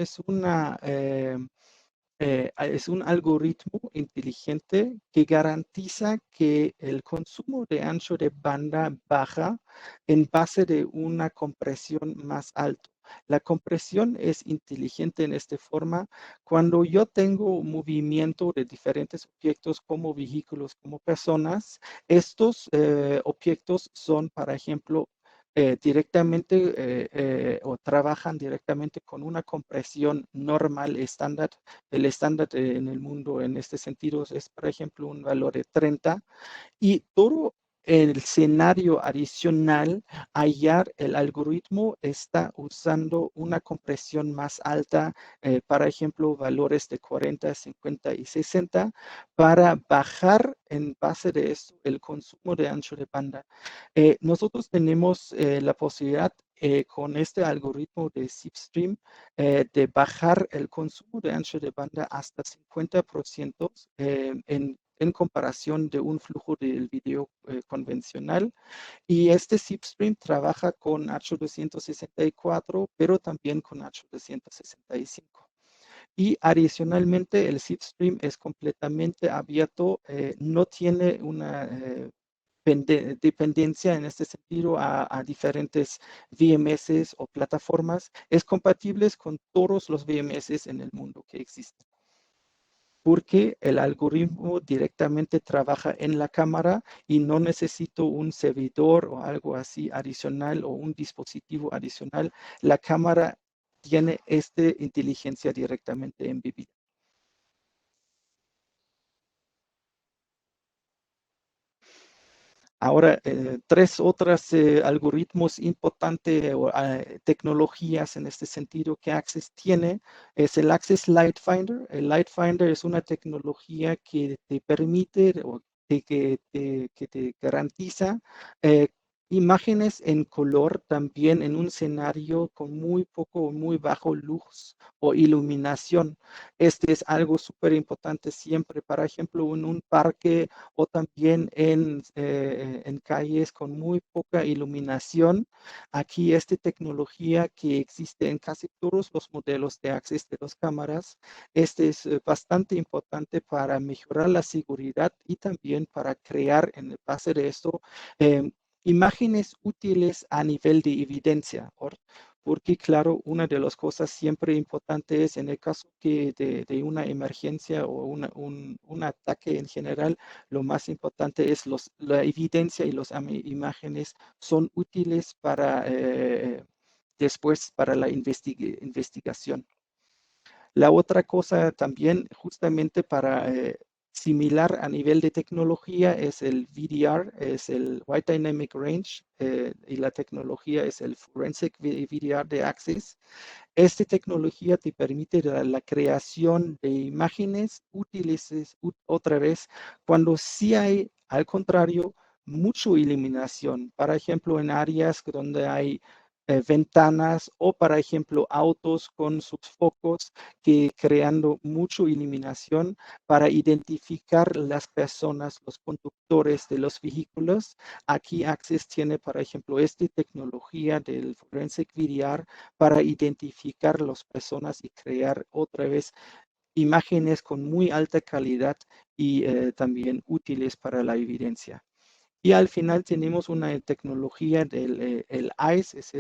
es un algoritmo inteligente que garantiza que el consumo de ancho de banda baja en base de una compresión más alta. La compresión es inteligente en esta forma. Cuando yo tengo movimiento de diferentes objetos como vehículos, como personas, estos objetos son, por ejemplo, directamente o trabajan directamente con una compresión normal estándar. El estándar en el mundo en este sentido es, por ejemplo, un valor de 30 y todo el escenario adicional, hallar el algoritmo está usando una compresión más alta, por ejemplo, valores de 40, 50 y 60, para bajar en base de esto el consumo de ancho de banda. Nosotros tenemos la posibilidad con este algoritmo de ZipStream de bajar el consumo de ancho de banda hasta 50% en comparación de un flujo del video convencional. Y este ZipStream trabaja con H264, pero también con H265. Y adicionalmente, el ZipStream es completamente abierto, no tiene una dependencia en este sentido a diferentes VMS o plataformas. Es compatible con todos los VMS en el mundo que existen, porque el algoritmo directamente trabaja en la cámara y no necesito un servidor o algo así adicional o un dispositivo adicional. La cámara tiene esta inteligencia directamente embebida. Ahora, tres otros algoritmos importantes o tecnologías en este sentido que Access tiene es el Access Light Finder. El Light Finder es una tecnología que te permite o que te garantiza imágenes en color también en un escenario con muy poco o muy bajo luz o iluminación. Este es algo súper importante siempre, por ejemplo, en un parque o también en calles con muy poca iluminación. Aquí esta tecnología que existe en casi todos los modelos de acceso de las cámaras, este es bastante importante para mejorar la seguridad y también para crear en base de esto eh, imágenes útiles a nivel de evidencia. Porque claro, una de las cosas siempre importantes en el caso de una emergencia o un ataque en general, lo más importante es la evidencia y las imágenes son útiles para después para la investigación. La otra cosa también, justamente para similar a nivel de tecnología, es el VDR, es el Wide Dynamic Range, y la tecnología es el Forensic VDR de Axis. Esta tecnología te permite la creación de imágenes útiles otra vez cuando sí hay, al contrario, mucha iluminación. Por ejemplo, en áreas donde hay ventanas o, por ejemplo, autos con sus focos que creando mucha iluminación para identificar las personas, los conductores de los vehículos. Aquí Access tiene, por ejemplo, esta tecnología del Forensic VDR para identificar las personas y crear otra vez imágenes con muy alta calidad y también útiles para la evidencia. Y al final tenemos una tecnología del el ICE, es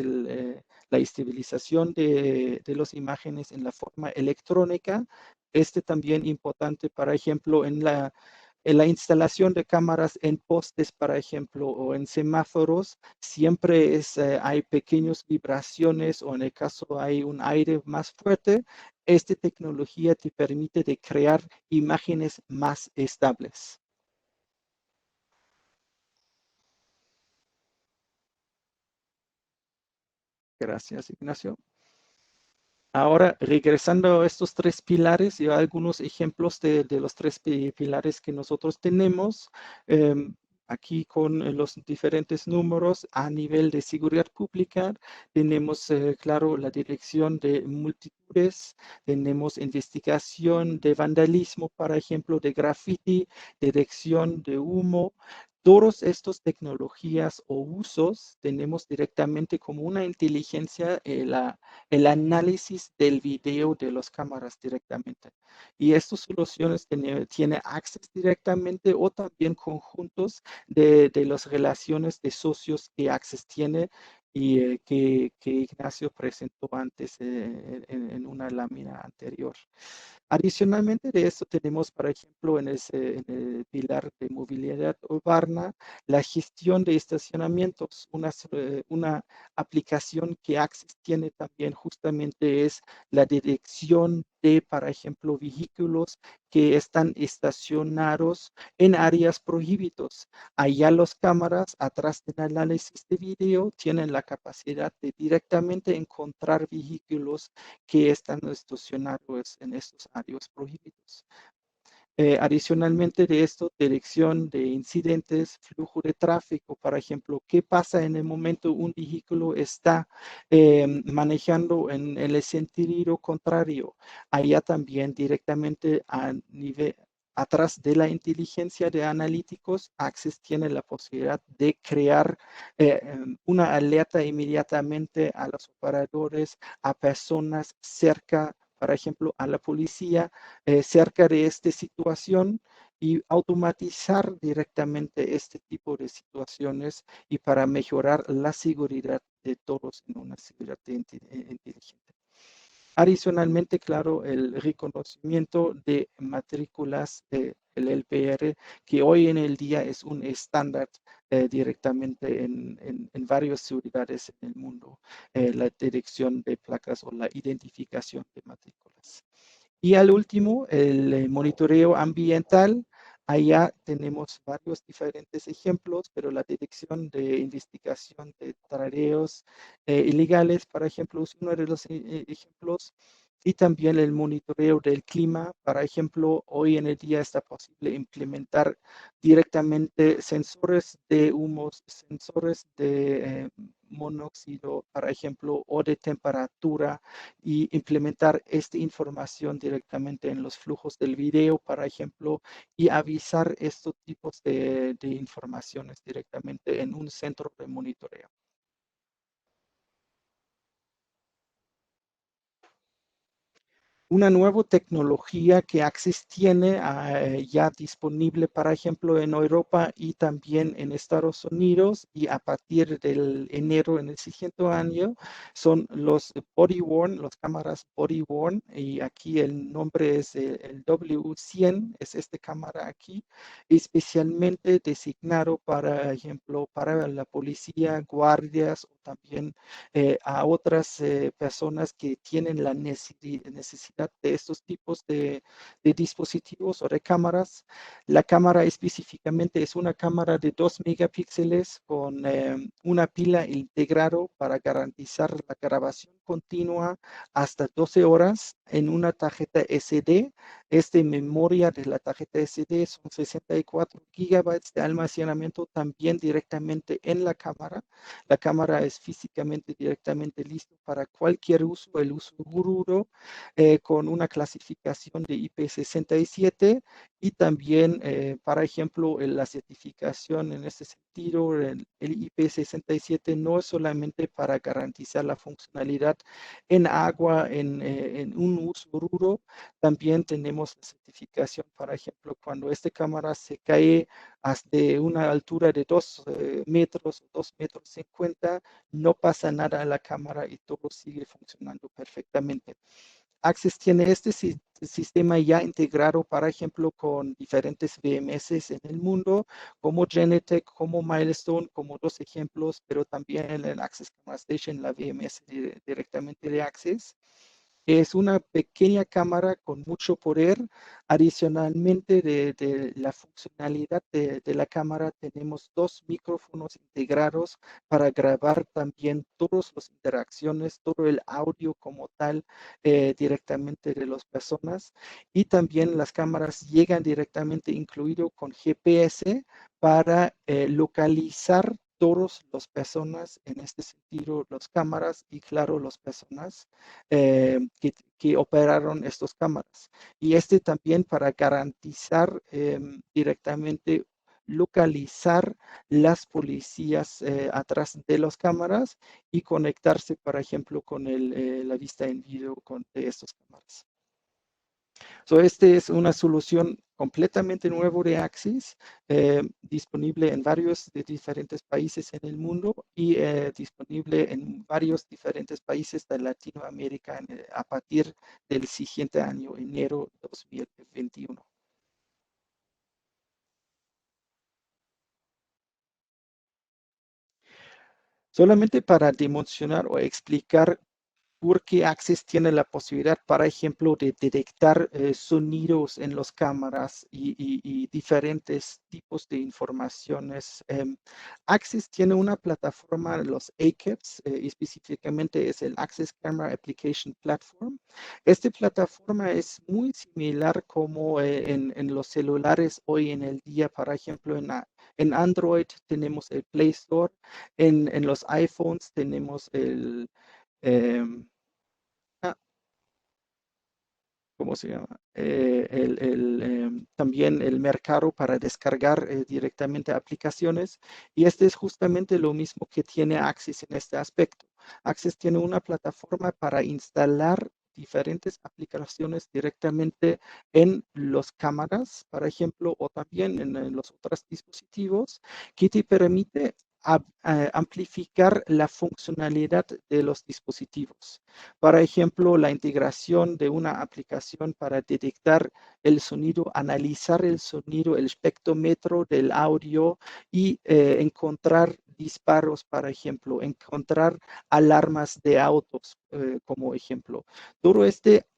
la estabilización de las imágenes en la forma electrónica. Este también importante, por ejemplo, en la instalación de cámaras en postes, por ejemplo, o en semáforos, siempre hay pequeñas vibraciones o en el caso hay un aire más fuerte. Esta tecnología te permite de crear imágenes más estables. Gracias, Ignacio. Ahora, regresando a estos tres pilares y a algunos ejemplos de los tres pilares que nosotros tenemos, aquí con los diferentes números a nivel de seguridad pública, tenemos, claro, la dirección de multitudes, tenemos investigación de vandalismo, por ejemplo, de graffiti, detección de humo. Todas estas tecnologías o usos tenemos directamente como una inteligencia, el análisis del video de las cámaras directamente. Y estas soluciones tiene acceso directamente o también conjuntos de las relaciones de socios que Access tiene y que Ignacio presentó antes en una lámina anterior. Adicionalmente de esto tenemos, por ejemplo, en el pilar de movilidad urbana, la gestión de estacionamientos. Una aplicación que Access tiene también justamente es la detección de, por ejemplo, vehículos que están estacionados en áreas prohibidos. Allá las cámaras, atrás del análisis de video, tienen la capacidad de directamente encontrar vehículos que están estacionados en estos áreas prohibidos. Adicionalmente de esto, dirección de incidentes, flujo de tráfico, por ejemplo, qué pasa en el momento un vehículo está manejando en el sentido contrario. Allá también directamente a nivel, atrás de la inteligencia de analíticos, Access tiene la posibilidad de crear una alerta inmediatamente a los operadores, a personas cerca, por ejemplo, a la policía, cerca de esta situación y automatizar directamente este tipo de situaciones y para mejorar la seguridad de todos en una seguridad inteligente. Adicionalmente, claro, el reconocimiento de matrículas, el LPR, que hoy en el día es un estándar directamente en varias ciudades en el mundo, la dirección de placas o la identificación de matrículas. Y al último, el monitoreo ambiental. Allá tenemos varios diferentes ejemplos, pero la detección de investigación de tareas ilegales, por ejemplo, es uno de los ejemplos. Y también el monitoreo del clima. Por ejemplo, hoy en el día está posible implementar directamente sensores de humos, sensores de monóxido, por ejemplo, o de temperatura, y implementar esta información directamente en los flujos del video, por ejemplo, y avisar estos tipos de informaciones directamente en un centro de monitoreo. Una nueva tecnología que Axis tiene ya disponible, por ejemplo, en Europa y también en Estados Unidos, y a partir del enero en el siguiente año, son los body worn, las cámaras body worn, y aquí el nombre es el W100, es esta cámara aquí, especialmente designado, por ejemplo, para la policía, guardias o también a otras personas que tienen la necesidad de estos tipos de dispositivos o de cámaras. La cámara específicamente es una cámara de 2 megapíxeles con una pila integrado para garantizar la grabación continua hasta 12 horas en una tarjeta SD. Memoria de la tarjeta SD son 64 gigabytes de almacenamiento también directamente en la cámara. La cámara es físicamente directamente lista para cualquier uso, el uso seguro, con una clasificación de IP67, y también, por ejemplo, la certificación en este sentido, el IP67 no es solamente para garantizar la funcionalidad en agua, en un uso ruro. También tenemos la certificación, por ejemplo, cuando esta cámara se cae hasta una altura de 2 metros o 2 metros 50, no pasa nada a la cámara y todo sigue funcionando perfectamente. Axis tiene este sistema ya integrado, por ejemplo, con diferentes VMS en el mundo, como Genetec, como Milestone, como dos ejemplos, pero también en el Access Camera Station, la VMS directamente de Axis. Es una pequeña cámara con mucho poder. Adicionalmente de la funcionalidad de la cámara, tenemos 2 micrófonos integrados para grabar también todas las interacciones, todo el audio como tal, directamente de las personas. Y también las cámaras llegan directamente incluido con GPS para localizar todas las personas, en este sentido, las cámaras y, claro, las personas que operaron estas cámaras. Y también para garantizar directamente localizar las policías atrás de las cámaras y conectarse, por ejemplo, con la vista en video de estas cámaras. Esta es una solución completamente nueva de Axis, disponible en varios de diferentes países en el mundo y disponible en varios diferentes países de Latinoamérica a partir del siguiente año, enero 2021. Solamente para demostrarar o explicar porque Access tiene la posibilidad, por ejemplo, de detectar sonidos en las cámaras y diferentes tipos de informaciones. Access tiene una plataforma, los ACAPS, específicamente es el Access Camera Application Platform. Esta plataforma es muy similar como en los celulares hoy en el día. Por ejemplo, en Android tenemos el Play Store, en los iPhones tenemos em, ¿cómo se llama? También el mercado para descargar directamente aplicaciones. Y este es justamente lo mismo que tiene Axis en este aspecto. Axis tiene una plataforma para instalar diferentes aplicaciones directamente en las cámaras, por ejemplo, o también en los otros dispositivos, que te permite amplificar la funcionalidad de los dispositivos. Por ejemplo, la integración de una aplicación para detectar el sonido, analizar el sonido, el espectrómetro del audio y encontrar disparos, por ejemplo, encontrar alarmas de autos como ejemplo. Todo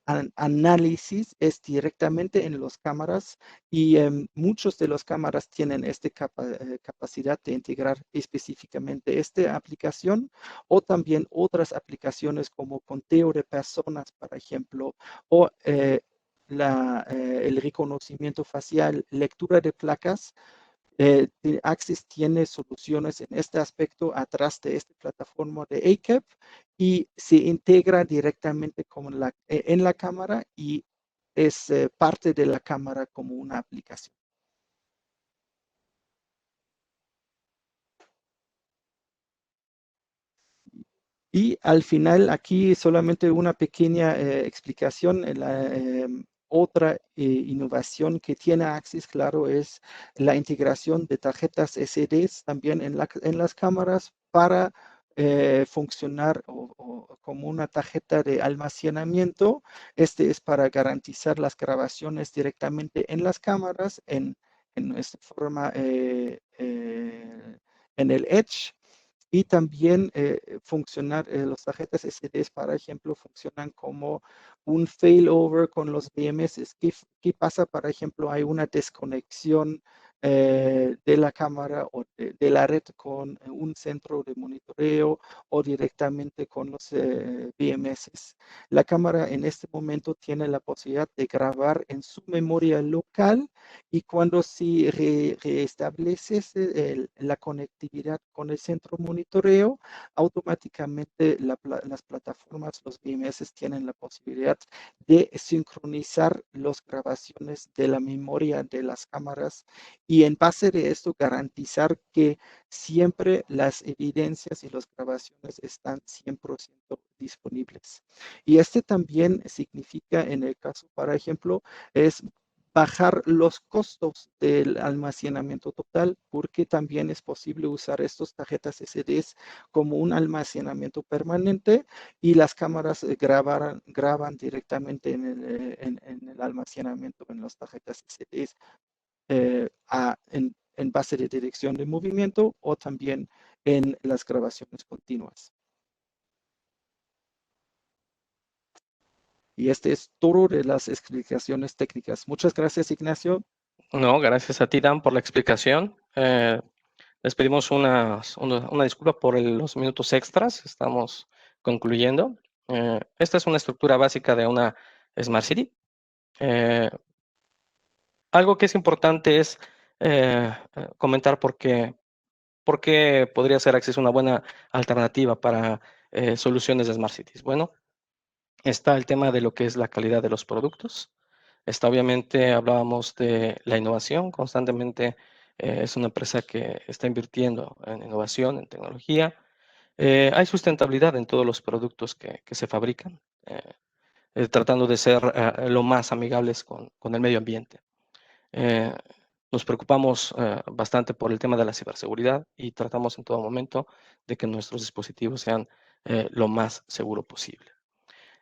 análisis es directamente en las cámaras y muchos de las cámaras tienen esta capacidad de integrar específicamente esta aplicación o también otras aplicaciones como conteo de personas, por ejemplo, o el reconocimiento facial, lectura de placas. Axis tiene soluciones en este aspecto atrás de esta plataforma de ACAP y se integra directamente en la cámara y es parte de la cámara como una aplicación. Y al final, aquí solamente una pequeña explicación. Otra innovación que tiene Axis, claro, es la integración de tarjetas SDs también en las cámaras para funcionar como una tarjeta de almacenamiento. Este es para garantizar las grabaciones directamente en las cámaras en esta forma en el Edge. Y también las tarjetas SD, por ejemplo, funcionan como un failover con los BMS. ¿Qué pasa? Por ejemplo, hay una desconexión de la cámara o de la red con un centro de monitoreo o directamente con los BMS. La cámara en este momento tiene la posibilidad de grabar en su memoria local y cuando se reestablece la conectividad con el centro monitoreo, automáticamente las plataformas, los BMS tienen la posibilidad de sincronizar las grabaciones de la memoria de las cámaras y en base de esto garantizar que siempre las evidencias y las grabaciones están 100% disponibles. Y este también significa, en el caso, por ejemplo, es bajar los costos del almacenamiento total, porque también es posible usar estas tarjetas SDs como un almacenamiento permanente y las cámaras graban directamente en el almacenamiento en las tarjetas SDs en base de dirección de movimiento o también en las grabaciones continuas. Y este es todo de las explicaciones técnicas. Muchas gracias, Ignacio. No, gracias a ti, Dan, por la explicación. Les pedimos una disculpa por los minutos extras. Estamos concluyendo. Esta es una estructura básica de una Smart City. Algo que es importante es comentar por qué podría ser Axis una buena alternativa para soluciones de Smart Cities. Bueno, está el tema de lo que es la calidad de los productos. Está obviamente, hablábamos de la innovación, constantemente es una empresa que está invirtiendo en innovación, en tecnología. Hay sustentabilidad en todos los productos que se fabrican, tratando de ser lo más amigables con el medio ambiente. Nos preocupamos bastante por el tema de la ciberseguridad y tratamos en todo momento de que nuestros dispositivos sean lo más seguro posible.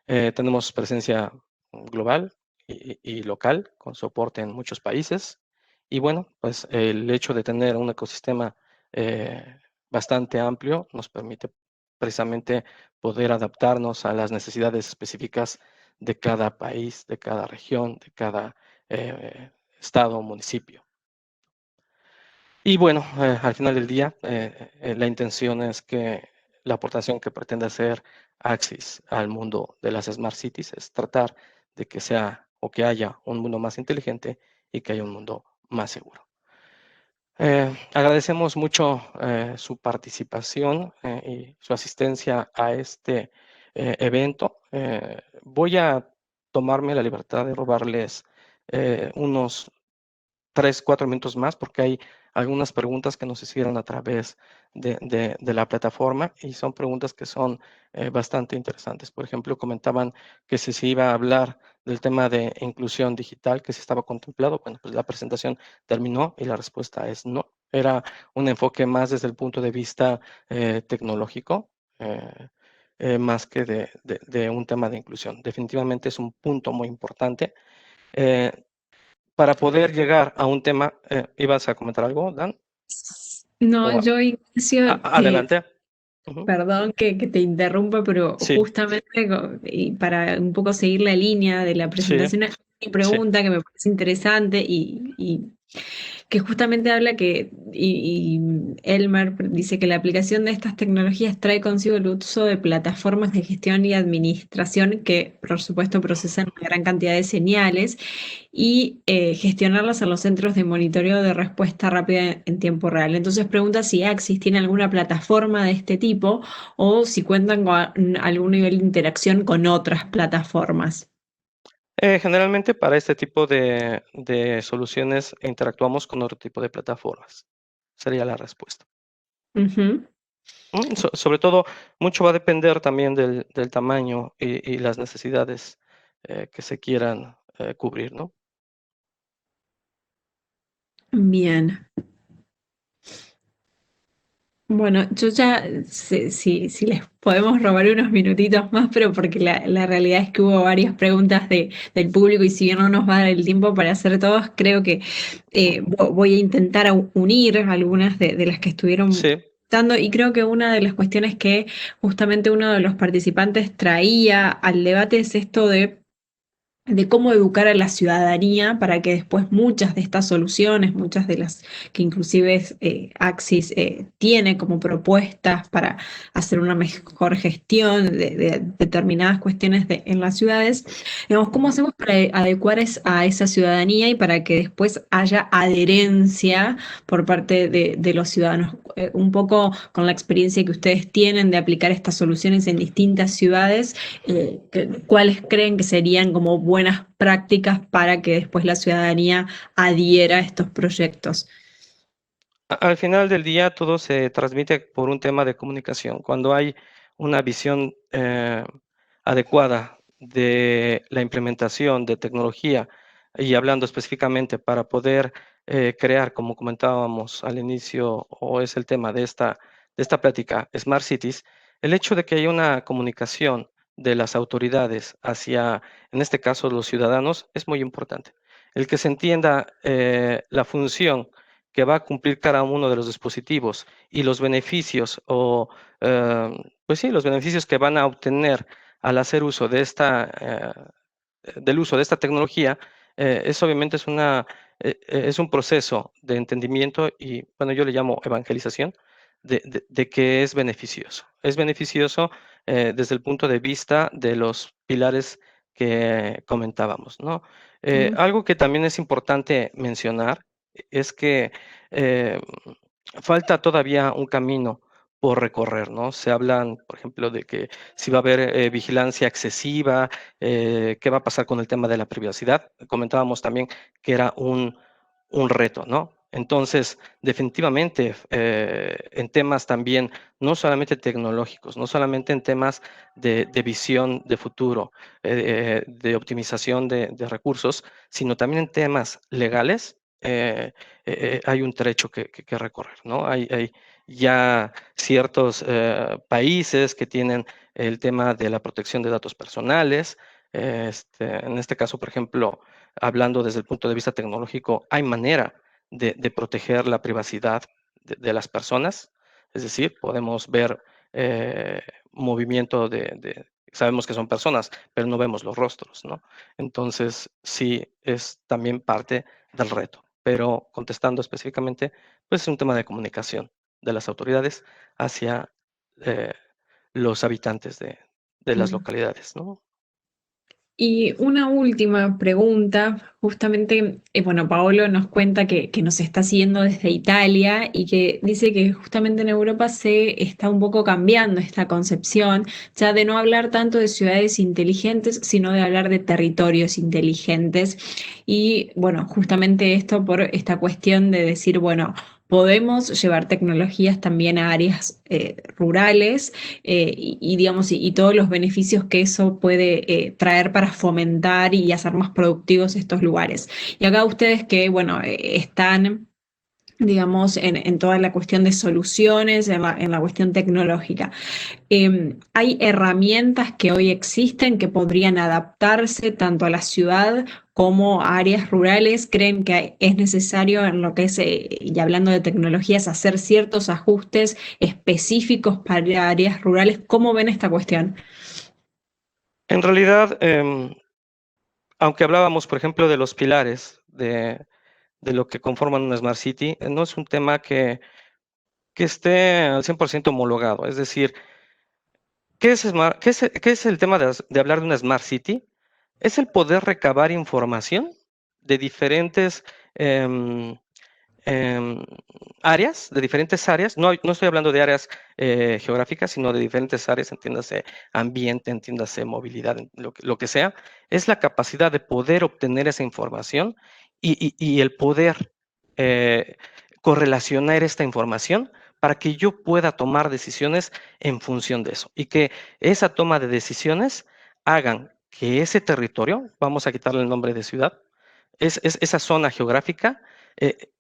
Tenemos presencia global y local con soporte en muchos países. Y bueno, pues el hecho de tener un ecosistema bastante amplio nos permite precisamente poder adaptarnos a las necesidades específicas de cada país, de cada región, de cada estado o municipio. Y bueno, al final del día, la intención es que la aportación que pretende hacer Axis al mundo de las Smart Cities es tratar de que sea o que haya un mundo más inteligente y que haya un mundo más seguro. Agradecemos mucho su participación y su asistencia a este evento. Voy a tomarme la libertad de robarles unos 3, 4 minutos más porque hay algunas preguntas que nos hicieron a través de la plataforma y son preguntas que son bastante interesantes. Por ejemplo, comentaban que si se iba a hablar del tema de inclusión digital, que se estaba contemplado. Bueno, pues la presentación terminó y la respuesta es no. Era un enfoque más desde el punto de vista tecnológico. Más que de un tema de inclusión. Definitivamente es un punto muy importante. Para poder llegar a un tema, ¿ibas a comentar algo, Dan? No, O yo, Ignacio, adelante. Ujú. Perdón que te interrumpa, pero Sí, justamente y para un poco seguir la línea de la sí, presentación, mi sí. pregunta que me parece interesante y que justamente habla y Elmer dice que la aplicación de estas tecnologías trae consigo el uso de plataformas de gestión y administración que, por supuesto, procesan una gran cantidad de señales y gestionarlas en los centros de monitoreo de respuesta rápida en tiempo real. Entonces pregunta si Axis tiene alguna plataforma de este tipo o si cuentan con algún nivel de interacción con otras plataformas. Generalmente para este tipo de soluciones interactuamos con otro tipo de plataformas. Sería la respuesta. Ujú. Sobre todo, mucho va a depender también del tamaño y las necesidades que se quieran cubrir, ¿no? Bien. Bueno, yo ya, si les podemos robar unos minutitos más, pero porque la realidad es que hubo varias preguntas del público y si bien no nos va a dar el tiempo para hacer todos, creo que Ujú. voy a intentar unir algunas de las que estuvieron Sí. dando y creo que una de las cuestiones que justamente uno de los participantes traía al debate es esto de cómo educar a la ciudadanía para que después muchas de estas soluciones, muchas de las que inclusive Axis tiene como propuestas para hacer una mejor gestión de determinadas cuestiones en las ciudades, digamos, ¿cómo Ujú. hacemos para adecuar a esa ciudadanía y para que después haya adherencia por parte de los ciudadanos? Un poco con la experiencia que ustedes tienen de aplicar estas soluciones en distintas ciudades, ¿cuáles creen que serían como buenas prácticas para que después la ciudadanía adhiera a estos proyectos? Al final del día todo se transmite por un tema de comunicación. Cuando hay una visión adecuada de la implementación de tecnología y hablando específicamente para poder crear, como comentábamos al inicio, o es el tema de esta plática, Smart Cities, el hecho de que haya una comunicación de las autoridades hacia, en este caso, los ciudadanos, es muy importante. El que se entienda la función que va a cumplir cada uno de los dispositivos y los beneficios pues sí, los beneficios que van a obtener al hacer uso de del uso de esta tecnología, es obviamente es un proceso de entendimiento y, bueno, yo le llamo evangelización de que es beneficioso. Es beneficioso desde el punto de vista de los pilares que comentábamos, ¿no? Mm. Algo que también es importante mencionar es que eh, falta todavía un camino por recorrer, ¿no? Se hablan, por ejemplo, de que si va a haber vigilancia excesiva, qué va a pasar con el tema de la privacidad. Comentábamos también que era un reto, ¿no? Entonces, definitivamente, en temas también, no solamente tecnológicos, no solamente en temas de visión de futuro, de optimización de recursos, sino también en temas legales, hay un trecho que recorrer, ¿no? Hay ya ciertos países que tienen el tema de la protección de datos personales. En este caso, por ejemplo, hablando desde el punto de vista tecnológico, hay manera de proteger la privacidad de las personas. Es decir, podemos ver eh, movimiento sabemos que son personas, pero no vemos los rostros, ¿no? Entonces, sí, es también parte del reto. Pero contestando específicamente, pues es un tema de comunicación de las autoridades hacia eh, los habitantes de las Mm. localidades, ¿no? Y una última pregunta, justamente, bueno, Paolo nos cuenta que nos está siguiendo desde Italia y que dice que justamente en Europa se está un poco cambiando esta concepción, ya de no hablar tanto de ciudades inteligentes, sino de hablar de territorios inteligentes. Y bueno, justamente esto por esta cuestión de decir, bueno, podemos llevar tecnologías también a áreas rurales digamos, y todos los beneficios que eso puede traer para fomentar y hacer más productivos estos lugares. Y acá ustedes que, bueno, están digamos, en toda la cuestión de soluciones, en la cuestión tecnológica. Hay herramientas que hoy existen que podrían adaptarse tanto a la ciudad como a áreas rurales. ¿Creen que es necesario en lo que es, y hablando de tecnologías, hacer ciertos ajustes específicos para áreas rurales? ¿Cómo ven esta cuestión? En realidad, aunque hablábamos, por ejemplo, de los pilares de lo que conforman una Smart City, no es un tema que esté al 100% homologado. Es decir, qué es el tema de hablar de una Smart City? Es el poder recabar información de diferentes em, em, áreas, de diferentes áreas. No estoy hablando de áreas geográficas, sino de diferentes áreas, entiéndase ambiente, entiéndase movilidad, lo que sea. Es la capacidad de poder obtener esa información y el poder eh, correlacionar esta información para que yo pueda tomar decisiones en función de eso y que esa toma de decisiones hagan que ese territorio, vamos a quitarle el nombre de ciudad, esa zona geográfica, eh,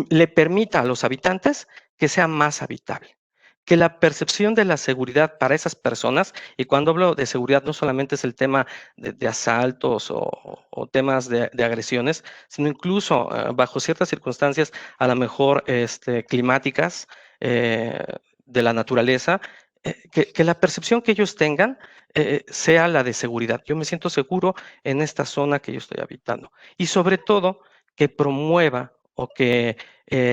le permita a los habitantes que sea más habitable, que la percepción de la seguridad para esas personas, y cuando hablo de seguridad no solamente es el tema de asaltos o temas de agresiones, sino incluso bajo ciertas circunstancias, a lo mejor climáticas, eh, de la naturaleza, que la percepción que ellos tengan sea la de seguridad. Yo me siento seguro en esta zona que yo estoy habitando. Y sobre todo, que promueva o que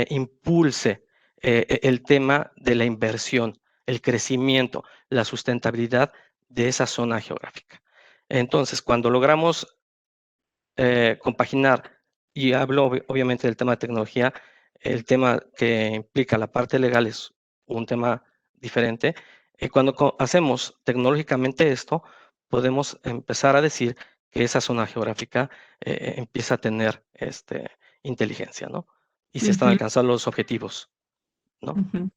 impulse el tema de la inversión, el crecimiento, la sustentabilidad de esa zona geográfica. Entonces, cuando logramos compaginar, y hablo obviamente del tema de tecnología, el tema que implica la parte legal es un tema diferente. Cuando hacemos tecnológicamente esto, podemos empezar a decir que esa zona geográfica empieza a tener inteligencia, ¿no? Y se están Ujú, alcanzando los objetivos, ¿no? ujú.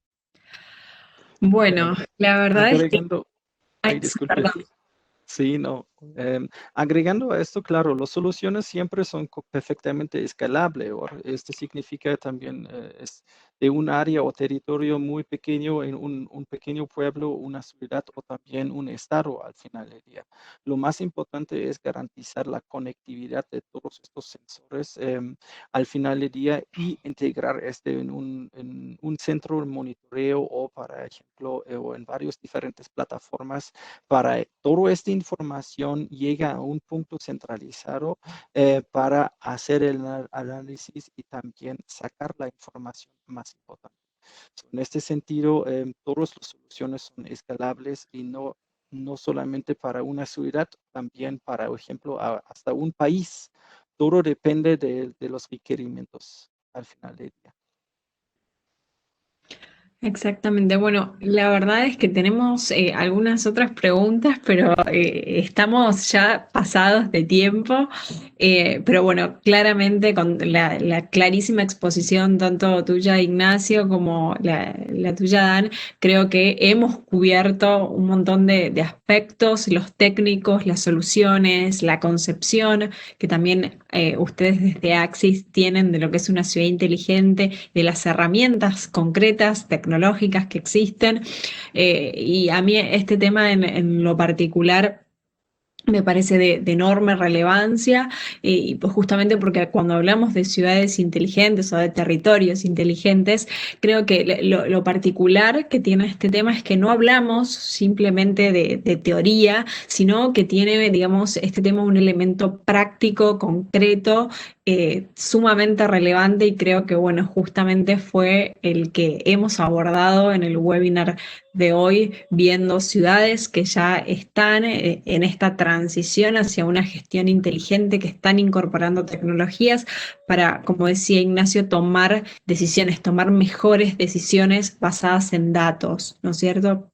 Bueno, Em, la verdad es que... agregando, Ay, ay, sí, disculpe. perdón. Sí, no. Agregando a esto, claro, las soluciones siempre son perfectamente escalables. Esto significa también es de un área o territorio muy pequeño en un pequeño pueblo, una ciudad o también un estado al final del día. Lo más importante es garantizar la conectividad de todos estos sensores al final del día y integrar este en un centro de monitoreo o, para ejemplo, o en varias diferentes plataformas para toda esta información llega a un punto centralizado para hacer el análisis y también sacar la información más importante. En este sentido, todas las soluciones son escalables y no solamente para una ciudad, también para, por ejemplo, hasta un país. Todo depende de los requerimientos al final del día. Exactamente. Bueno, la verdad es que tenemos algunas otras preguntas, pero estamos ya pasados de tiempo. Pero bueno, claramente con la clarísima exposición tanto tuya, Ignacio, como la tuya, Dan, creo que hemos cubierto un montón de aspectos, los técnicos, las soluciones, la concepción, que también ustedes desde Axis tienen de lo que es una ciudad inteligente, de las herramientas concretas, tecnológicas que existen. Y a mí este tema en lo particular me parece de enorme relevancia y pues justamente porque cuando hablamos de ciudades inteligentes o de territorios inteligentes, creo que lo particular que tiene este tema es que no hablamos simplemente de teoría, sino que tiene, digamos, este tema un elemento práctico, concreto, sumamente relevante y creo que, bueno, justamente fue el que hemos abordado en el webinar de hoy, viendo ciudades que ya están en esta transición hacia una gestión inteligente, que están incorporando tecnologías para, como decía Ignacio, tomar decisiones, tomar mejores decisiones basadas en datos, ¿no es cierto?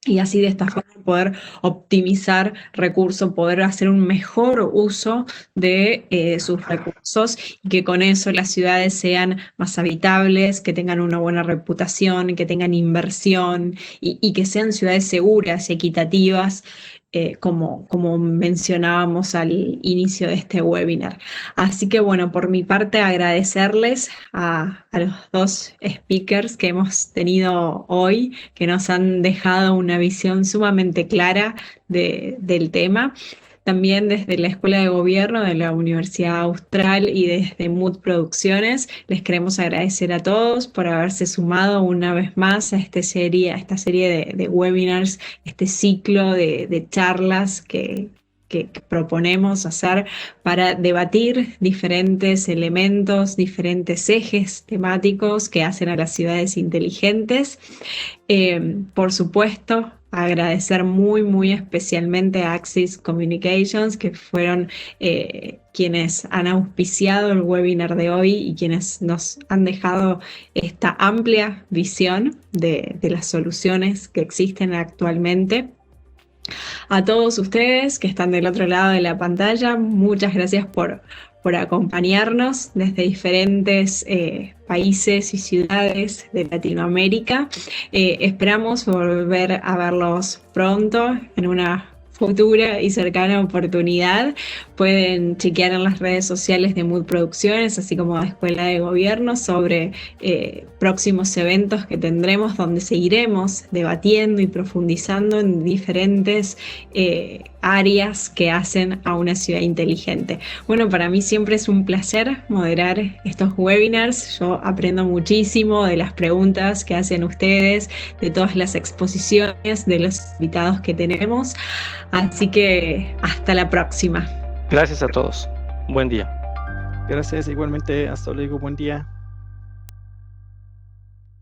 Y así de esta forma poder optimizar recursos, poder hacer un mejor uso de sus recursos y que con eso las ciudades sean más habitables, que tengan una buena reputación, que tengan inversión y que sean ciudades seguras y equitativas. como mencionábamos al inicio de este webinar. Así que bueno, por mi parte agradecerles a los dos speakers que hemos tenido hoy, que nos han dejado una visión sumamente clara del tema. También desde la Escuela de Gobierno de la Universidad Austral y desde Mood Producciones, les queremos agradecer a todos por haberse sumado una vez más a esta serie de webinars, este ciclo de charlas que proponemos hacer para debatir diferentes elementos, diferentes ejes temáticos que hacen a las ciudades inteligentes. Por supuesto, agradecer muy especialmente a Axis Communications, que fueron quienes han auspiciado el webinar de hoy y quienes nos han dejado esta amplia visión de las soluciones que existen actualmente. A todos ustedes que están del otro lado de la pantalla, muchas gracias por acompañarnos desde diferentes países y ciudades de Latinoamérica. Esperamos volver a verlos pronto en una futura y cercana oportunidad. Pueden chequear en las redes sociales de Mood Producciones, así como de Escuela de Gobierno, sobre próximos eventos que tendremos, donde seguiremos debatiendo y profundizando en diferentes áreas que hacen a una ciudad inteligente. Bueno, para mí siempre es un placer moderar estos webinars. Yo aprendo muchísimo de las preguntas que hacen ustedes, de todas las exposiciones, de los invitados que tenemos. Así que hasta la próxima. Gracias a todos. Buen día. Gracias igualmente. Hasta luego. Buen día.